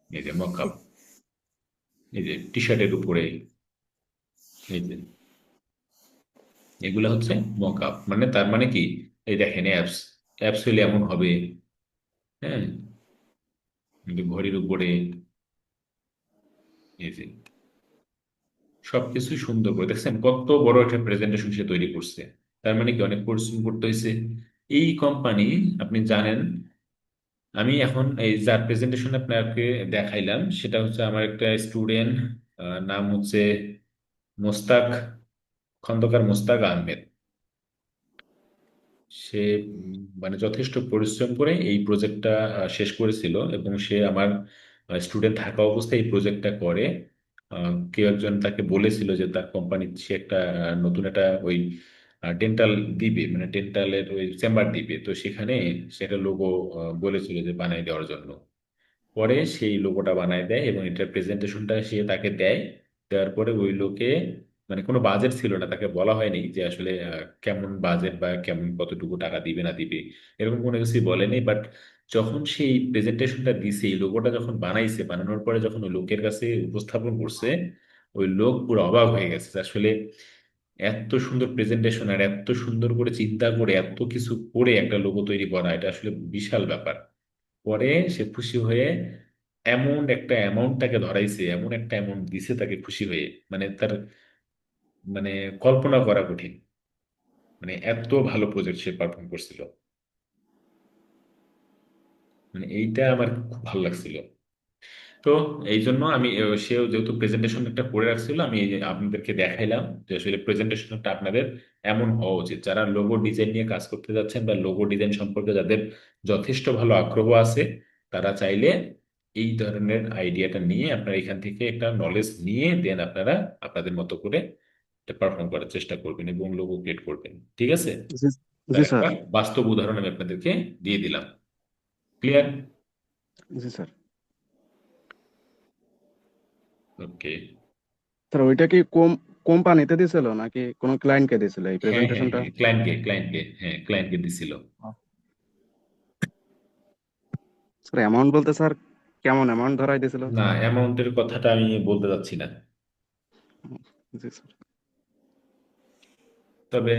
Speaker 1: এই যে মকআপ, এই যে টি শার্টের উপরে, এই যে এগুলো হচ্ছে মকআপ। মানে তার মানে কি, এই দেখেন অ্যাপস, অ্যাপস হইলে এমন হবে। হ্যাঁ, এই যে ঘড়ির উপরে, এই যে সবকিছু সুন্দর করে দেখছেন, কত বড় একটা প্রেজেন্টেশন সে তৈরি করছে। তার মানে কি, অনেক পরিশ্রম করতে হয়েছে। এই কোম্পানি, আপনি জানেন, আমি এখন এই যার প্রেজেন্টেশন আপনাকে দেখাইলাম সেটা হচ্ছে আমার একটা স্টুডেন্ট, নাম হচ্ছে মোস্তাক খন্দকার, মোস্তাক আহমেদ। সে মানে যথেষ্ট পরিশ্রম করে এই প্রজেক্টটা শেষ করেছিল, এবং সে আমার স্টুডেন্ট থাকা অবস্থায় এই প্রজেক্টটা করে। কেউ একজন তাকে বলেছিল যে তার কোম্পানি সে একটা নতুন একটা ওই ডেন্টাল দিবে, মানে ডেন্টালের ওই চেম্বার দিবে, তো সেখানে সেটা লোগো বলেছিল যে বানাই দেওয়ার জন্য। পরে সেই লোগোটা বানায় দেয় এবং এটার প্রেজেন্টেশনটা সে তাকে দেয়। দেওয়ার পরে ওই লোকে, মানে কোনো বাজেট ছিল না, তাকে বলা হয়নি যে আসলে কেমন বাজেট বা কেমন কতটুকু টাকা দিবে না দিবে, এরকম কোনো কিছুই বলেনি। বাট যখন সেই প্রেজেন্টেশনটা দিছে, এই লোগোটা যখন বানাইছে, বানানোর পরে যখন ওই লোকের কাছে উপস্থাপন করছে, ওই লোক পুরো অবাক হয়ে গেছে যে আসলে এত সুন্দর প্রেজেন্টেশন আর এত সুন্দর করে চিন্তা করে এত কিছু করে একটা লোগো তৈরি করা, এটা আসলে বিশাল ব্যাপার। পরে সে খুশি হয়ে এমন একটা অ্যামাউন্ট তাকে ধরাইছে, এমন একটা অ্যামাউন্ট দিছে তাকে খুশি হয়ে, মানে তার মানে কল্পনা করা কঠিন। মানে এত ভালো প্রজেক্ট সে পারফর্ম করছিল, মানে এইটা আমার খুব ভালো লাগছিল। তো এই জন্য আমি সেও যেহেতু প্রেজেন্টেশন একটা করে রাখছিল, আমি এই যে আপনাদেরকে দেখাইলাম যে আসলে প্রেজেন্টেশনটা আপনাদের এমন হওয়া উচিত। যারা লোগো ডিজাইন নিয়ে কাজ করতে যাচ্ছেন বা লোগো ডিজাইন সম্পর্কে যাদের যথেষ্ট ভালো আগ্রহ আছে, তারা চাইলে এই ধরনের আইডিয়াটা নিয়ে আপনারা এখান থেকে একটা নলেজ নিয়ে দেন আপনারা আপনাদের মতো করে এটা পারফর্ম করার চেষ্টা করবেন এবং লোগো ক্রিয়েট করবেন। ঠিক আছে,
Speaker 5: জি
Speaker 1: তার
Speaker 5: জি
Speaker 1: একটা
Speaker 5: স্যার।
Speaker 1: বাস্তব উদাহরণ আমি আপনাদেরকে দিয়ে দিলাম। ক্লিয়ার?
Speaker 5: জি স্যার।
Speaker 1: ওকে।
Speaker 5: স্যার ওইটা কি কোম্পানিতে দিছিল নাকি কোনো ক্লায়েন্টকে দিছিল এই
Speaker 1: হ্যাঁ হ্যাঁ
Speaker 5: প্রেজেন্টেশনটা?
Speaker 1: হ্যাঁ, ক্লায়েন্টকে ক্লায়েন্টকে হ্যাঁ, ক্লায়েন্টকে দিছিল।
Speaker 5: স্যার অ্যামাউন্ট বলতে স্যার কেমন অ্যামাউন্ট ধরাই দিছিল?
Speaker 1: না, অ্যামাউন্টের কথাটা আমি বলতে চাচ্ছি না।
Speaker 5: জি স্যার।
Speaker 1: তবে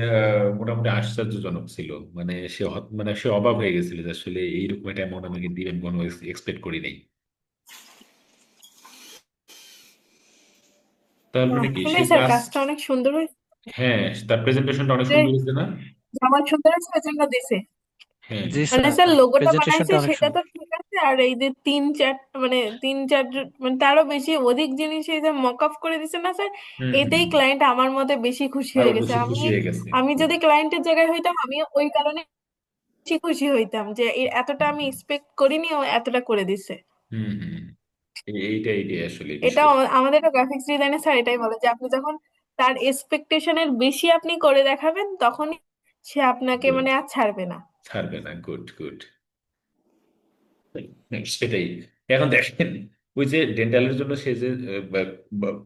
Speaker 1: মোটামুটি আশ্চর্যজনক ছিল। মানে সে মানে সে অবাক হয়ে গেছিল যে আসলে এইরকম একটা অ্যামাউন্ট আমাকে দিবেন, কোনো এক্সপেক্ট করি নাই। তার মানে কি,
Speaker 7: আসলে
Speaker 1: সে
Speaker 7: স্যার
Speaker 1: কাজ,
Speaker 7: কাজটা অনেক সুন্দর হয়েছে,
Speaker 1: হ্যাঁ, তার প্রেজেন্টেশনটা অনেক
Speaker 7: যে
Speaker 1: সুন্দর হয়েছে না?
Speaker 7: আমার সুন্দর হয়েছে ওই জন্য দিছে।
Speaker 1: হ্যাঁ
Speaker 2: জি
Speaker 7: মানে
Speaker 2: স্যার,
Speaker 7: স্যার লোগোটা বানাইছে
Speaker 2: প্রেজেন্টেশনটা অনেক
Speaker 7: সেটা
Speaker 2: সুন্দর।
Speaker 7: তো ঠিক আছে, আর এই যে তিন চার মানে তারও বেশি অধিক জিনিস এই যে মক আপ করে দিছে না স্যার,
Speaker 1: হুম হুম,
Speaker 7: এতেই ক্লায়েন্ট আমার মতে বেশি খুশি
Speaker 1: আরো
Speaker 7: হয়ে গেছে।
Speaker 1: বেশি
Speaker 7: আমি
Speaker 1: খুশি হয়ে গেছে।
Speaker 7: আমি যদি ক্লায়েন্টের জায়গায় হইতাম, আমি ওই কারণে বেশি খুশি হইতাম যে এতটা আমি এক্সপেক্ট করিনি, ও এতটা করে দিছে।
Speaker 1: হুম হুম, এইটাই আসলে
Speaker 7: এটা
Speaker 1: বিষয়।
Speaker 7: আমাদের গ্রাফিক্স ডিজাইনে স্যার এটাই বলে যে আপনি যখন তার এক্সপেকটেশনের বেশি আপনি করে দেখাবেন, তখনই সে আপনাকে
Speaker 1: গুড,
Speaker 7: মানে আর ছাড়বে না।
Speaker 1: ছাড়বে না, গুড গুড। সেটাই। এখন দেখেন, ওই যে ডেন্টালের জন্য সে যে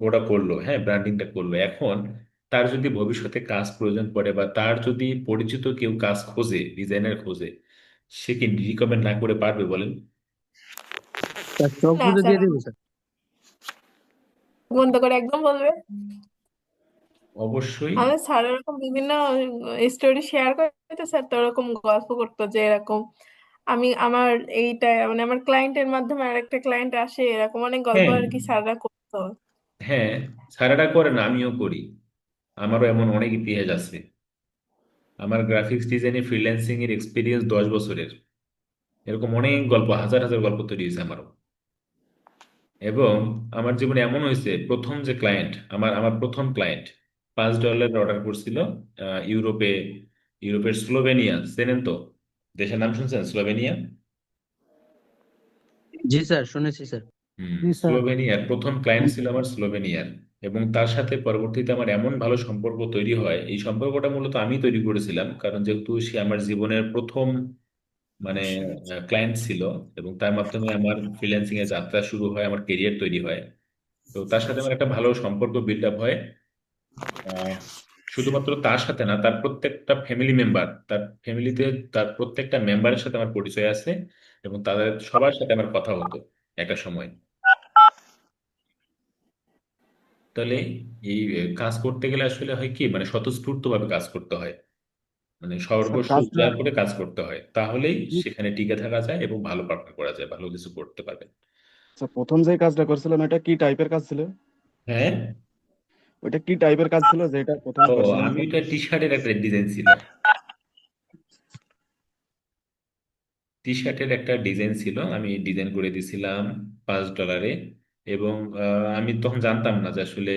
Speaker 1: ওটা করলো, হ্যাঁ, ব্র্যান্ডিংটা করলো, এখন তার যদি ভবিষ্যতে কাজ প্রয়োজন পড়ে বা তার যদি পরিচিত কেউ কাজ খোঁজে, ডিজাইনার খোঁজে, সে কি রিকমেন্ড না করে পারবে বলেন?
Speaker 2: স্যার সব
Speaker 7: না
Speaker 2: বুঝে
Speaker 7: স্যার,
Speaker 2: দিয়ে দিবে স্যার।
Speaker 7: বন্ধ করে একদম বলবে।
Speaker 1: অবশ্যই।
Speaker 7: আমাদের স্যার এরকম বিভিন্ন স্টোরি শেয়ার করতে, স্যার তো ওরকম গল্প করতো যে এরকম আমি আমার এইটা মানে আমার ক্লায়েন্টের মাধ্যমে আরেকটা ক্লায়েন্ট আসে, এরকম অনেক গল্প
Speaker 1: হ্যাঁ
Speaker 7: আর কি স্যাররা করতো।
Speaker 1: হ্যাঁ, সারাটা করে না, আমিও করি। আমারও এমন অনেক ইতিহাস আছে। আমার গ্রাফিক্স ডিজাইনে ফ্রিল্যান্সিং এর এক্সপিরিয়েন্স 10 বছরের। এরকম অনেক গল্প, হাজার হাজার গল্প তৈরি হয়েছে আমারও। এবং আমার জীবনে এমন হয়েছে, প্রথম যে ক্লায়েন্ট, আমার আমার প্রথম ক্লায়েন্ট $5 অর্ডার করছিল। ইউরোপে, ইউরোপের স্লোভেনিয়া, চেনেন তো? দেশের নাম শুনছেন, স্লোভেনিয়া?
Speaker 2: জি স্যার, শুনেছি স্যার।
Speaker 9: জি স্যার।
Speaker 1: স্লোভেনিয়ার প্রথম ক্লায়েন্ট ছিল আমার, স্লোভেনিয়ার। এবং তার সাথে পরবর্তীতে আমার এমন ভালো সম্পর্ক তৈরি হয়, এই সম্পর্কটা মূলত আমি তৈরি করেছিলাম, কারণ যেহেতু সে আমার জীবনের প্রথম মানে ক্লায়েন্ট ছিল, এবং তার মাধ্যমে আমার ফ্রিল্যান্সিং এর যাত্রা শুরু হয়, আমার কেরিয়ার তৈরি হয়। তো তার সাথে আমার একটা ভালো সম্পর্ক বিল্ড আপ হয়। আহ, শুধুমাত্র তার সাথে না, তার প্রত্যেকটা ফ্যামিলি মেম্বার, তার ফ্যামিলিতে তার প্রত্যেকটা মেম্বারের সাথে আমার পরিচয় আছে, এবং তাদের সবার সাথে আমার কথা হতো একটা সময়। তাহলে এই কাজ করতে গেলে আসলে হয় কি, মানে স্বতঃস্ফূর্ত ভাবে কাজ করতে হয়, মানে
Speaker 5: স্যার
Speaker 1: সর্বস্ব
Speaker 5: কাজটা
Speaker 1: উজাড় করে কাজ করতে হয়, তাহলেই
Speaker 5: কি,
Speaker 1: সেখানে টিকে থাকা যায় এবং ভালো পারফর্ম করা যায়, ভালো কিছু করতে পারবে।
Speaker 5: স্যার প্রথম যে কাজটা করছিলেন ওটা কি টাইপের কাজ ছিল?
Speaker 1: হ্যাঁ।
Speaker 5: ওইটা কি টাইপের কাজ ছিল যেটা প্রথমে
Speaker 1: ও,
Speaker 5: করছিলেন
Speaker 1: আমি
Speaker 5: স্যার?
Speaker 1: এটা টি শার্টের একটা ডিজাইন ছিল, টি শার্টের একটা ডিজাইন ছিল, আমি ডিজাইন করে দিছিলাম $5। এবং আমি তখন জানতাম না যে আসলে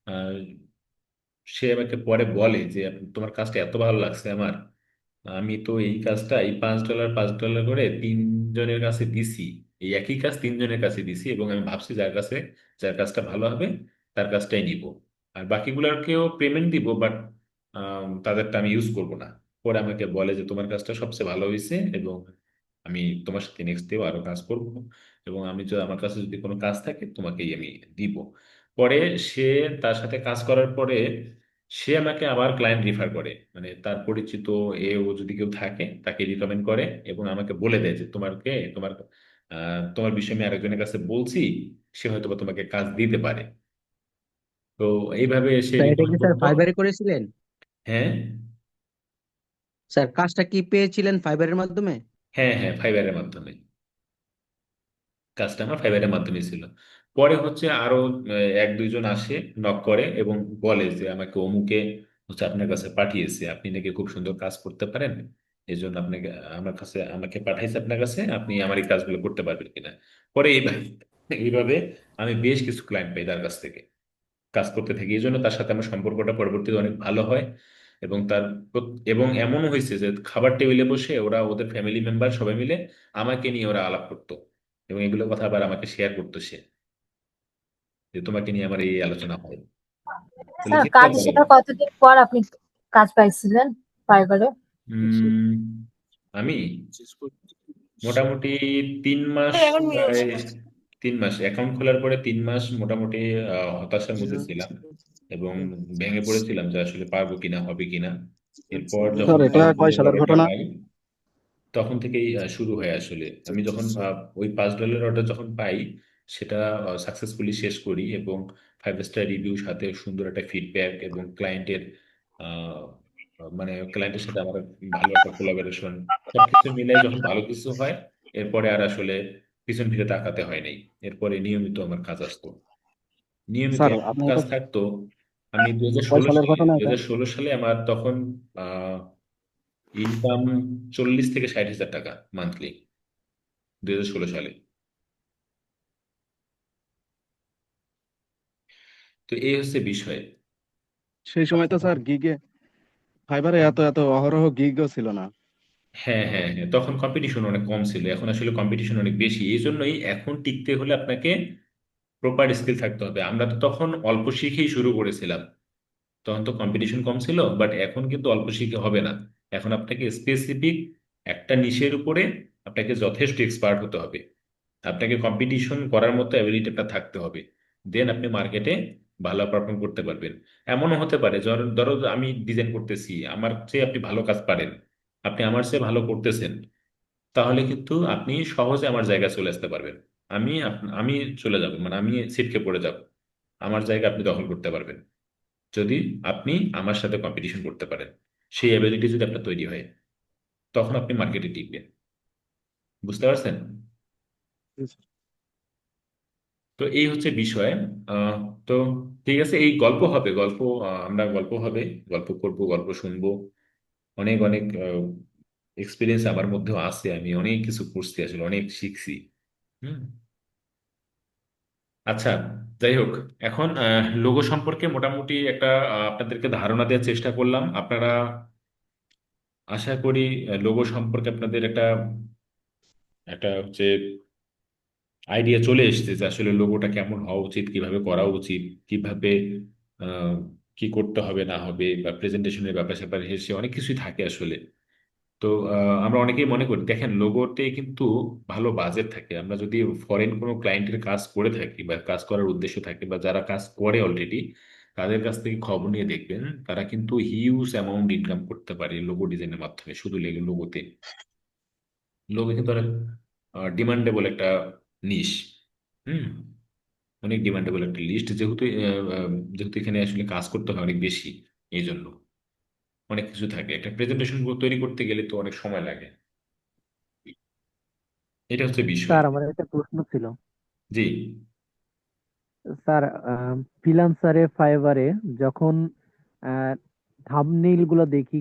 Speaker 1: আহ, সে আমাকে পরে বলে যে তোমার কাজটা এত ভালো লাগছে আমার, আমি তো এই কাজটা এই $5 করে তিনজনের কাছে দিছি, এই একই কাজ তিনজনের কাছে দিছি, এবং আমি ভাবছি যার কাজটা ভালো হবে তার কাজটাই নিব, আর বাকিগুলোকেও পেমেন্ট দিব, বাট তাদেরটা আমি ইউজ করব না। পরে আমাকে বলে যে তোমার কাজটা সবচেয়ে ভালো হয়েছে, এবং আমি তোমার সাথে নেক্সট ডেও আরো কাজ করব, এবং আমি যদি আমার কাছে যদি কোনো কাজ থাকে তোমাকেই আমি দিব। পরে সে, তার সাথে কাজ করার পরে সে আমাকে আবার ক্লায়েন্ট রিফার করে, মানে তার পরিচিত এ ও যদি কেউ থাকে তাকে রিকমেন্ড করে, এবং আমাকে বলে দেয় যে তোমার বিষয়ে আমি আরেকজনের কাছে বলছি, সে হয়তো বা তোমাকে কাজ দিতে পারে। তো এইভাবে সে
Speaker 2: স্যার এটা
Speaker 1: রিফার
Speaker 2: কি স্যার
Speaker 1: করতো।
Speaker 2: ফাইবারে করেছিলেন?
Speaker 1: হ্যাঁ,
Speaker 2: স্যার কাজটা কি পেয়েছিলেন ফাইবারের মাধ্যমে?
Speaker 1: হ্যাঁ, হ্যাঁ, ফাইবারের মাধ্যমে। কাজটা আমার ফাইবারের মাধ্যমে ছিল। পরে হচ্ছে আরো এক দুইজন আসে, নক করে এবং বলে যে আমাকে অমুকে হচ্ছে আপনার কাছে পাঠিয়েছে, আপনি নাকি খুব সুন্দর কাজ করতে পারেন, এই জন্য আপনাকে আমাকে পাঠাইছে আপনার কাছে, আপনি আমার এই কাজগুলো করতে পারবেন কিনা। পরে এইভাবে আমি বেশ কিছু ক্লায়েন্ট পাই তার কাছ থেকে, কাজ করতে থাকি, এই জন্য তার সাথে আমার সম্পর্কটা পরবর্তীতে অনেক ভালো হয়। এবং এবং এমনও হয়েছে যে খাবার টেবিলে বসে ওরা ওদের ফ্যামিলি মেম্বার সবাই মিলে আমাকে নিয়ে ওরা আলাপ করতো, এবং এগুলো কথা আবার আমাকে শেয়ার করতো সে, যে তোমাকে নিয়ে আমার এই আলোচনা হয়। তাহলে
Speaker 10: স্যার
Speaker 1: চিন্তা
Speaker 10: কাজ
Speaker 1: করেন।
Speaker 10: শেখার কতদিন পর আপনি কাজ পাইছিলেন ফাইবারে?
Speaker 1: উম, আমি মোটামুটি 3 মাস,
Speaker 7: স্যার এখন মিউট।
Speaker 1: প্রায় 3 মাস অ্যাকাউন্ট খোলার পরে 3 মাস মোটামুটি হতাশার মধ্যে ছিলাম, এবং ভেঙে পড়েছিলাম যে আসলে পারবো কিনা, হবে কিনা। এরপর যখন
Speaker 5: স্যার এটা কয় সালের
Speaker 1: $5
Speaker 5: ঘটনা?
Speaker 1: পাই, তখন থেকেই শুরু হয় আসলে। আমি যখন ওই $5 অর্ডার যখন পাই, সেটা সাকসেসফুলি শেষ করি, এবং 5 স্টার রিভিউ সাথে সুন্দর একটা ফিডব্যাক, এবং মানে ক্লায়েন্টের সাথে আমার ভালো একটা কোলাবোরেশন, সবকিছু মিলে যখন ভালো কিছু হয়, এরপরে আর আসলে পিছন ফিরে তাকাতে হয় নাই। এরপরে নিয়মিত আমার কাজ আসতো, নিয়মিত
Speaker 5: স্যার
Speaker 1: এমন
Speaker 5: আপনি
Speaker 1: কাজ
Speaker 5: এটা
Speaker 1: থাকতো। আমি দুই হাজার
Speaker 5: কয়
Speaker 1: ষোলো
Speaker 5: সালের
Speaker 1: সালে
Speaker 5: ঘটনা
Speaker 1: দুই
Speaker 5: এটা?
Speaker 1: হাজার ষোলো সালে আমার তখন ইনকাম 40 থেকে 60 হাজার টাকা মান্থলি, 2016 সালে। তো এই হচ্ছে বিষয়।
Speaker 5: সেই সময় তো স্যার গিগে ফাইবারে এত এত অহরহ গিগও ছিল না।
Speaker 1: হ্যাঁ, হ্যাঁ, হ্যাঁ, তখন কম্পিটিশন অনেক কম ছিল, এখন আসলে কম্পিটিশন অনেক বেশি, এই জন্যই এখন টিকতে হলে আপনাকে প্রপার স্কিল থাকতে হবে। আমরা তো তখন অল্প শিখেই শুরু করেছিলাম, তখন তো কম্পিটিশন কম ছিল, বাট এখন কিন্তু অল্প শিখে হবে না। এখন আপনাকে স্পেসিফিক একটা নিশের উপরে আপনাকে যথেষ্ট এক্সপার্ট হতে হবে, আপনাকে কম্পিটিশন করার মতো অ্যাবিলিটি আপনার থাকতে হবে, দেন আপনি মার্কেটে ভালো পারফর্ম করতে পারবেন। এমনও হতে পারে ধরো ধরো যে আমি ডিজাইন করতেছি, আমার চেয়ে আপনি ভালো কাজ পারেন, আপনি আমার চেয়ে ভালো করতেছেন, তাহলে কিন্তু আপনি সহজে আমার জায়গায় চলে আসতে পারবেন। আমি চলে যাব, মানে আমি ছিটকে পড়ে যাব, আমার জায়গা আপনি দখল করতে পারবেন, যদি আপনি আমার সাথে কম্পিটিশন করতে পারেন, সেই অ্যাবিলিটি যদি আপনার তৈরি হয়, তখন আপনি মার্কেটে টিকবেন। বুঝতে পারছেন? তো এই হচ্ছে বিষয়। আহ, তো ঠিক আছে, এই গল্প হবে, আমরা গল্প হবে, গল্প করব, গল্প শুনবো, অনেক অনেক এক্সপিরিয়েন্স আমার মধ্যেও আছে, আমি অনেক কিছু করছি আসলে, অনেক শিখছি। হুম। আচ্ছা, যাই হোক, এখন লোগো সম্পর্কে মোটামুটি একটা আপনাদেরকে ধারণা দেওয়ার চেষ্টা করলাম। আপনারা, আশা করি লোগো সম্পর্কে আপনাদের একটা একটা হচ্ছে আইডিয়া চলে এসেছে যে আসলে লোগোটা কেমন হওয়া উচিত, কিভাবে করা উচিত, কিভাবে আহ, কি করতে হবে না হবে, বা প্রেজেন্টেশনের ব্যাপার স্যাপার সে অনেক কিছুই থাকে আসলে। তো আমরা অনেকেই মনে করি, দেখেন লোগোতে কিন্তু ভালো বাজেট থাকে। আমরা যদি ফরেন কোনো ক্লায়েন্টের কাজ করে থাকি, বা কাজ করার উদ্দেশ্য থাকে, বা যারা কাজ করে অলরেডি, তাদের কাছ থেকে খবর নিয়ে দেখবেন, তারা কিন্তু হিউজ অ্যামাউন্ট ইনকাম করতে পারে লোগো ডিজাইনের মাধ্যমে, শুধু লোগোতে। লোগো কিন্তু অনেক ডিমান্ডেবল একটা নিশ। হুম। অনেক ডিমান্ডেবল একটা লিস্ট, যেহেতু এখানে আসলে কাজ করতে হয় অনেক বেশি, এই জন্য অনেক কিছু থাকে। একটা প্রেজেন্টেশন তৈরি করতে গেলে তো অনেক সময় লাগে। এটা হচ্ছে বিষয়।
Speaker 2: স্যার আমার একটা প্রশ্ন ছিল।
Speaker 1: জি।
Speaker 2: স্যার ফ্রিল্যান্সারে ফাইবারে যখন থাম্বনেইল গুলো দেখি,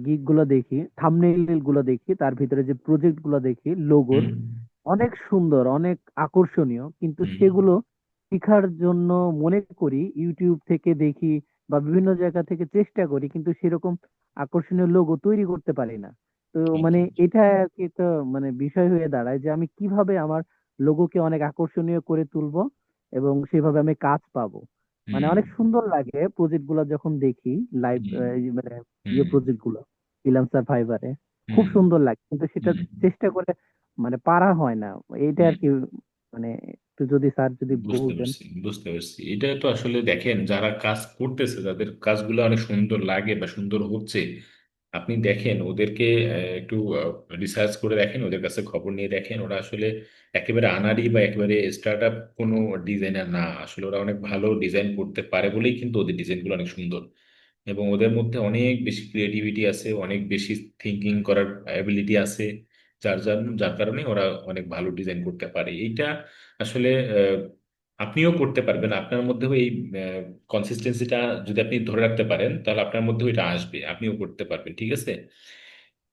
Speaker 2: গিগ গুলো দেখি, থাম্বনেইল গুলো দেখি, তার ভিতরে যে প্রজেক্ট গুলো দেখি লোগোর,
Speaker 1: হুম।
Speaker 2: অনেক সুন্দর, অনেক আকর্ষণীয়, কিন্তু
Speaker 1: হুম।
Speaker 2: সেগুলো শেখার জন্য মনে করি ইউটিউব থেকে দেখি বা বিভিন্ন জায়গা থেকে চেষ্টা করি, কিন্তু সেরকম আকর্ষণীয় লোগো তৈরি করতে পারি না। তো মানে
Speaker 1: আচ্ছা।
Speaker 2: এটা আর কি, তো মানে বিষয় হয়ে দাঁড়ায় যে আমি কিভাবে আমার লোগোকে অনেক আকর্ষণীয় করে তুলবো এবং সেভাবে আমি কাজ পাবো। মানে
Speaker 1: হুম।
Speaker 2: অনেক সুন্দর লাগে প্রজেক্ট গুলো যখন দেখি, লাইভ
Speaker 1: হুম।
Speaker 2: মানে
Speaker 1: হুম।
Speaker 2: প্রজেক্ট গুলো ফ্রিল্যান্সার ফাইবারে খুব
Speaker 1: হুম।
Speaker 2: সুন্দর লাগে, কিন্তু সেটা
Speaker 1: হুম।
Speaker 2: চেষ্টা করে মানে পারা হয় না। এইটা
Speaker 1: হুম।
Speaker 2: আর কি, মানে একটু যদি স্যার যদি
Speaker 1: বুঝতে
Speaker 2: বলতেন।
Speaker 1: পারছি, বুঝতে পারছি। এটা তো আসলে দেখেন, যারা কাজ করতেছে তাদের কাজগুলো অনেক সুন্দর লাগে বা সুন্দর হচ্ছে, আপনি দেখেন ওদেরকে একটু রিসার্চ করে দেখেন, ওদের কাছে খবর নিয়ে দেখেন। ওরা আসলে একেবারে আনাড়ি বা একেবারে স্টার্ট আপ কোনো ডিজাইনার না, আসলে ওরা অনেক ভালো ডিজাইন করতে পারে বলেই কিন্তু ওদের ডিজাইনগুলো অনেক সুন্দর। এবং ওদের মধ্যে অনেক বেশি ক্রিয়েটিভিটি আছে, অনেক বেশি থিঙ্কিং করার অ্যাবিলিটি আছে, যার কারণে ওরা অনেক ভালো ডিজাইন করতে পারে। এইটা আসলে আপনিও করতে পারবেন। আপনার মধ্যেও এই কনসিস্টেন্সিটা যদি আপনি ধরে রাখতে পারেন, তাহলে আপনার মধ্যেও এটা আসবে, আপনিও করতে পারবেন। ঠিক আছে?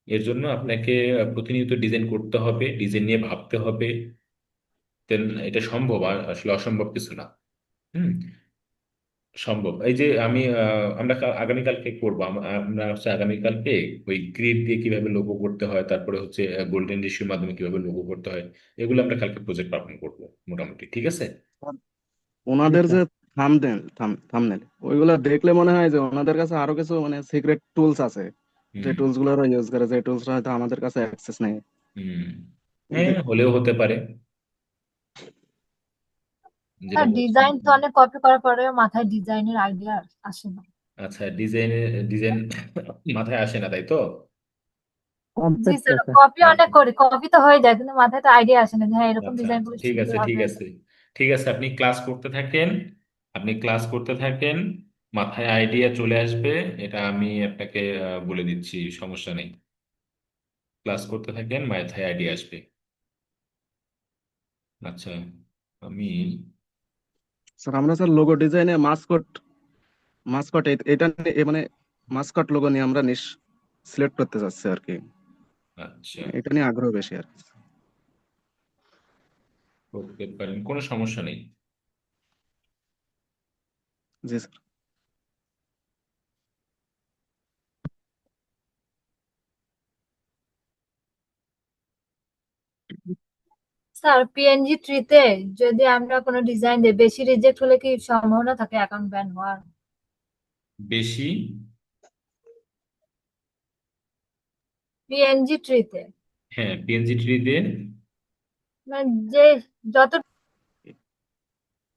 Speaker 1: এর জন্য আপনাকে প্রতিনিয়ত ডিজাইন করতে হবে, ডিজাইন নিয়ে ভাবতে হবে। দেন এটা সম্ভব, আসলে অসম্ভব কিছু না। হুম। সম্ভব। এই যে আমরা আগামীকালকে করবো, আমরা হচ্ছে আগামীকালকে ওই গ্রিড দিয়ে কিভাবে লোগো করতে হয়, তারপরে হচ্ছে গোল্ডেন রেশিওর মাধ্যমে কিভাবে লোগো করতে হয়, এগুলো আমরা কালকে প্রজেক্ট পাবলিশ করবো মোটামুটি। ঠিক আছে?
Speaker 2: জি
Speaker 5: ওনাদের
Speaker 2: স্যার।
Speaker 5: যে থাম্বনেল ওইগুলা দেখলে মনে হয় যে ওনাদের কাছে আরো কিছু মানে সিক্রেট টুলস আছে, যে
Speaker 1: হুম।
Speaker 5: টুলস গুলো ওরা ইউজ করে, যে টুলস হয়তো আমাদের কাছে অ্যাক্সেস নেই।
Speaker 1: হুম। হ্যাঁ, হলেও হতে পারে, যেটা
Speaker 10: স্যার
Speaker 1: বলছেন।
Speaker 10: ডিজাইন তো অনেক কপি করার পরে মাথায় ডিজাইনের আইডিয়া আসে না।
Speaker 1: আচ্ছা, ডিজাইন মাথায় আসে না, তাই তো?
Speaker 10: জি
Speaker 2: কনসেপ্টটা
Speaker 10: স্যার,
Speaker 2: স্যার।
Speaker 10: কপি অনেক
Speaker 1: আচ্ছা।
Speaker 10: করি, কপি তো হয়ে যায় কিন্তু মাথায় তো আইডিয়া আসে না যে হ্যাঁ এরকম
Speaker 1: আচ্ছা,
Speaker 10: ডিজাইন
Speaker 1: আচ্ছা,
Speaker 10: করলে
Speaker 1: ঠিক আছে,
Speaker 10: সুন্দর
Speaker 1: ঠিক
Speaker 10: হবে।
Speaker 1: আছে। ঠিক আছে, আপনি ক্লাস করতে থাকেন, আপনি ক্লাস করতে থাকেন, মাথায় আইডিয়া চলে আসবে। এটা আমি আপনাকে বলে দিচ্ছি, সমস্যা নেই। ক্লাস করতে থাকেন, মাথায় আইডিয়া আসবে। আচ্ছা। আমি
Speaker 5: স্যার আমরা স্যার লোগো ডিজাইনে মাসকট মাসকট এটা মানে মাসকট লোগো নিয়ে আমরা সিলেক্ট করতে চাচ্ছি আর কি।
Speaker 1: আচ্ছা,
Speaker 5: এটা নিয়ে আগ্রহ বেশি আর কি।
Speaker 1: করতে পারেন, কোনো সমস্যা নেই।
Speaker 5: জি স্যার।
Speaker 10: স্যার পিএনজি ট্রিতে যদি আমরা কোনো ডিজাইন দিই, বেশি রিজেক্ট হলে কি সম্ভাবনা থাকে অ্যাকাউন্ট ব্যান হওয়ার?
Speaker 1: বেশি?
Speaker 10: পিএনজি ট্রিতে
Speaker 1: হ্যাঁ, পিএনজি ট্রি দিয়ে।
Speaker 10: মানে যে যত